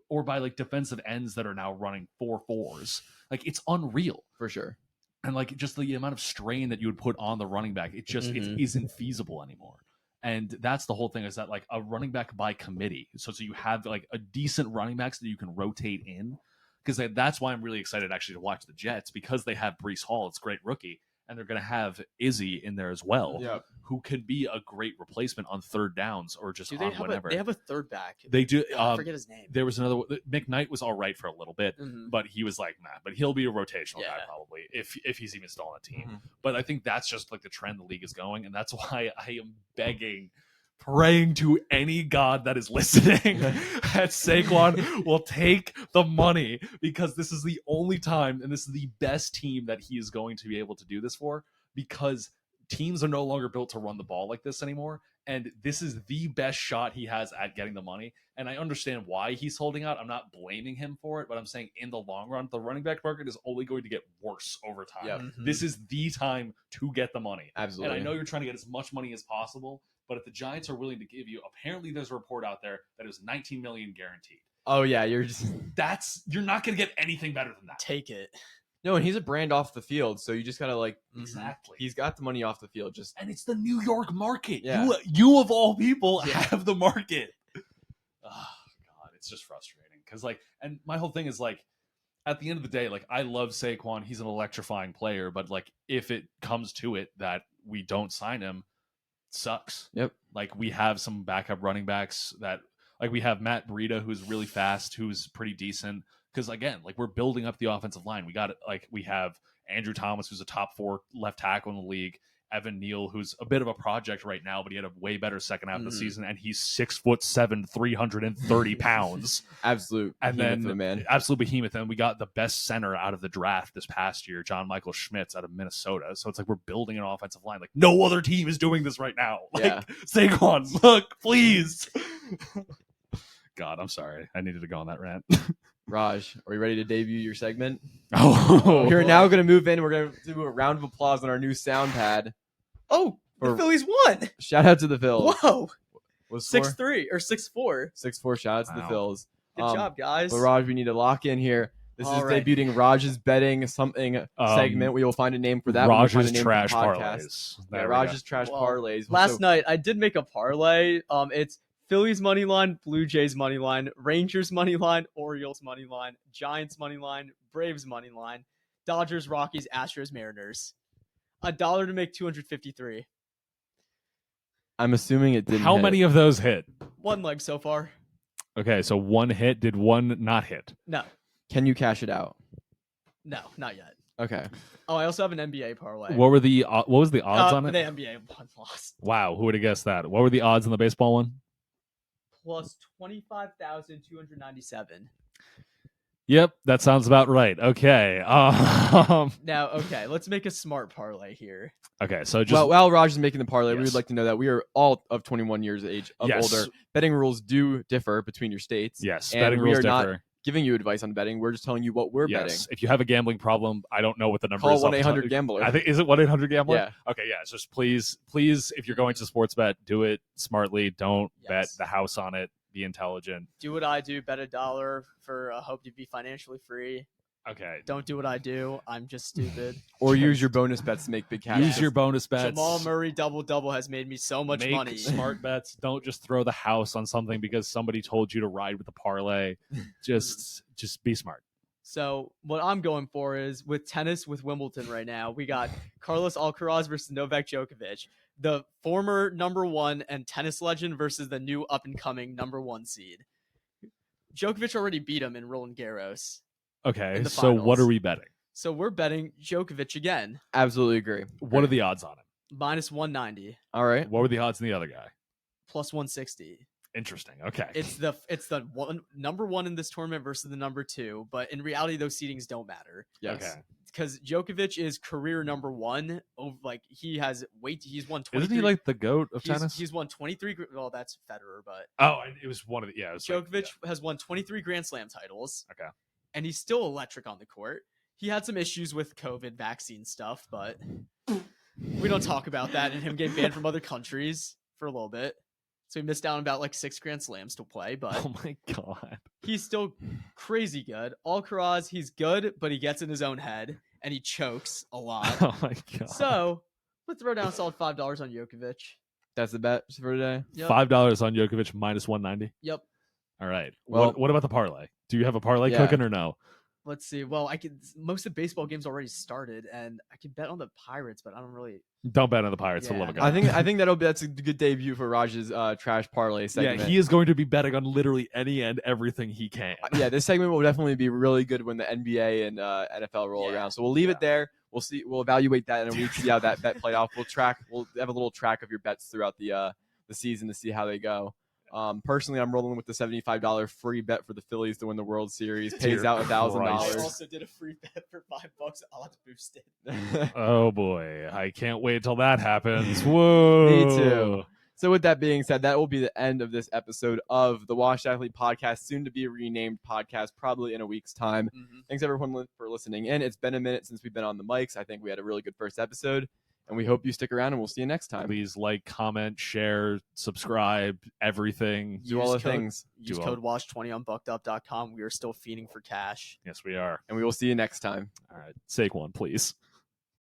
or by like defensive ends that are now running 4.4s. Like it's unreal. For sure. And like just the amount of strain that you would put on the running back, it just it isn't feasible anymore. And that's the whole thing, is that like a running back by committee. So you have like a decent running backs that you can rotate in, because that's why I'm really excited actually to watch the Jets, because they have Breece Hall, it's a great rookie, and they're going to have Izzy in there as well, who could be a great replacement on third downs or just on whatever. They have a third back. They do. I forget his name. There was another. McKnight was all right for a little bit, but he was like, nah. But he'll be a rotational guy probably if he's even still on a team. But I think that's just like the trend the league is going, and that's why I am begging, praying to any god that is listening that Saquon will take the money, because this is the only time, and this is the best team that he is going to be able to do this for, because teams are no longer built to run the ball like this anymore. And this is the best shot he has at getting the money. And I understand why he's holding out. I'm not blaming him for it, but I'm saying in the long run, the running back market is only going to get worse over time. This is the time to get the money. Absolutely. And I know you're trying to get as much money as possible, but if the Giants are willing to give you, apparently there's a report out there that it was $19 million guaranteed. Oh yeah, you're not going to get anything better than that. Take it. No, and he's a brand off the field, so you just gotta like Exactly. He's got the money off the field, and it's the New York market. Yeah. You of all people have the market. Oh God, it's just frustrating because and my whole thing is at the end of the day, I love Saquon. He's an electrifying player, but if it comes to it that we don't sign him, it sucks. Yep. We have some backup running backs that we have Matt Breida, who's really fast, who's pretty decent. Because again, we're building up the offensive line. We have Andrew Thomas, who's a top 4 left tackle in the league. Evan Neal, who's a bit of a project right now, but he had a way better second half of the season, and he's 6'7", 330 pounds. Absolute behemoth. And we got the best center out of the draft this past year, John Michael Schmitz out of Minnesota. So it's we're building an offensive line. No other team is doing this right now. Saquon, look, please. God, I'm sorry. I needed to go on that rant. Raj, are you ready to debut your segment? Oh, we're now going to move in. We're going to do a round of applause on our new sound pad. Oh, the Phillies won. Shout out to the Phils. Whoa. 6-3 or 6-4. 6-4. Shout out to the Phils. Good job, guys. But Raj, we need to lock in here. This is debuting Raj's betting something segment. We will find a name for that. Raj's trash parlays. Yeah, Raj's trash parlays. Last night I did make a parlay. It's Phillies money line, Blue Jays money line, Rangers money line, Orioles money line, Giants money line, Braves money line, Dodgers, Rockies, Astros, Mariners. $1 to make 253. I'm assuming it didn't. How many of those hit? One leg so far. Okay, so one hit. Did one not hit? No. Can you cash it out? No, not yet. Okay. Oh, I also have an NBA parlay. What was the odds on it? The NBA one lost. Wow, who would have guessed that? What were the odds on the baseball one? Plus 25,297. Yep, that sounds about right. Okay. Now, let's make a smart parlay here. Okay, so just while Raj is making the parlay, we would like to know that we are all of 21 years of age older. Betting rules do differ between your states. Yes, and betting rules differ. Not giving you advice on betting. We're just telling you what we're betting. If you have a gambling problem, I don't know what the number is. Call 1-800-GAMBLER. I think, is it 1-800-GAMBLER? Yeah. Okay, yeah. It's just please, if you're going to sports bet, do it smartly. Don't bet the house on it. Be intelligent. Do what I do. Bet $1 for hope to be financially free. Okay. Don't do what I do. I'm just stupid. Or use your bonus bets to make big cash. Use your bonus bets. Jamal Murray double has made me so much money. Make smart bets. Don't just throw the house on something because somebody told you to ride with the parlay. Just be smart. So what I'm going for is with tennis with Wimbledon right now, we got Carlos Alcaraz versus Novak Djokovic, the former number 1 and tennis legend versus the new up and coming number 1 seed. Djokovic already beat him in Roland Garros. Okay, so what are we betting? So we're betting Djokovic again. Absolutely agree. What are the odds on it? Minus 190. All right. What were the odds on the other guy? Plus 160. Interesting. Okay. It's the number 1 in this tournament versus the number 2, but in reality, those seedings don't matter. Yes. Okay. Because Djokovic is career number 1. He has he's won 23. Isn't he the GOAT of tennis? He's won 23. Well, that's Federer, but it was one of the Djokovic has won 23 Grand Slam titles. Okay. And he's still electric on the court. He had some issues with COVID vaccine stuff, but we don't talk about that and him getting banned from other countries for a little bit. So he missed out on about 6 Grand Slams to play, but oh my God, he's still crazy good. Alcaraz, he's good, but he gets in his own head. and he chokes a lot. Oh my god. So let's throw down a solid $5 on Djokovic. That's the bet for today. Yep. $5 on Djokovic minus 190. Yep. All right. Well- What about the parlay? Do you have a parlay Yeah. cooking or no? Let's see. Well, I could. Most of the baseball games already started, and I could bet on the Pirates, but I don't really. Don't bet on the Pirates for the love of Yeah. God. I think that's a good debut for Raj's trash parlay segment. Yeah, he is going to be betting on literally any and everything he can. Yeah, this segment will definitely be really good when the NBA and NFL roll Yeah. around. So we'll leave it there. We'll see. We'll evaluate that in a week. See how that bet played off. We'll have a little track of your bets throughout the season to see how they go. Personally, I'm rolling with the $75 free bet for the Phillies to win the World Series. Pays Dear out I Christ. also did a free bet for $5. I'll have to boost it. Oh boy, I can't wait till that happens. Whoa. Me too. So with that being said, that will be the end of this episode of the Washed Athlete Podcast, soon to be renamed podcast, probably in a week's time. Thanks everyone for listening in. It's been a minute since we've been on the mics. I think we had a really good first episode, and we hope you stick around, and we'll see you next time. Please like, comment, share, subscribe, everything. Do all the Use code- things, Use Do code WASH20 on buckedup.com. We are still feeding for cash. Yes, we are. and we will see you next time. All right, Saquon, please.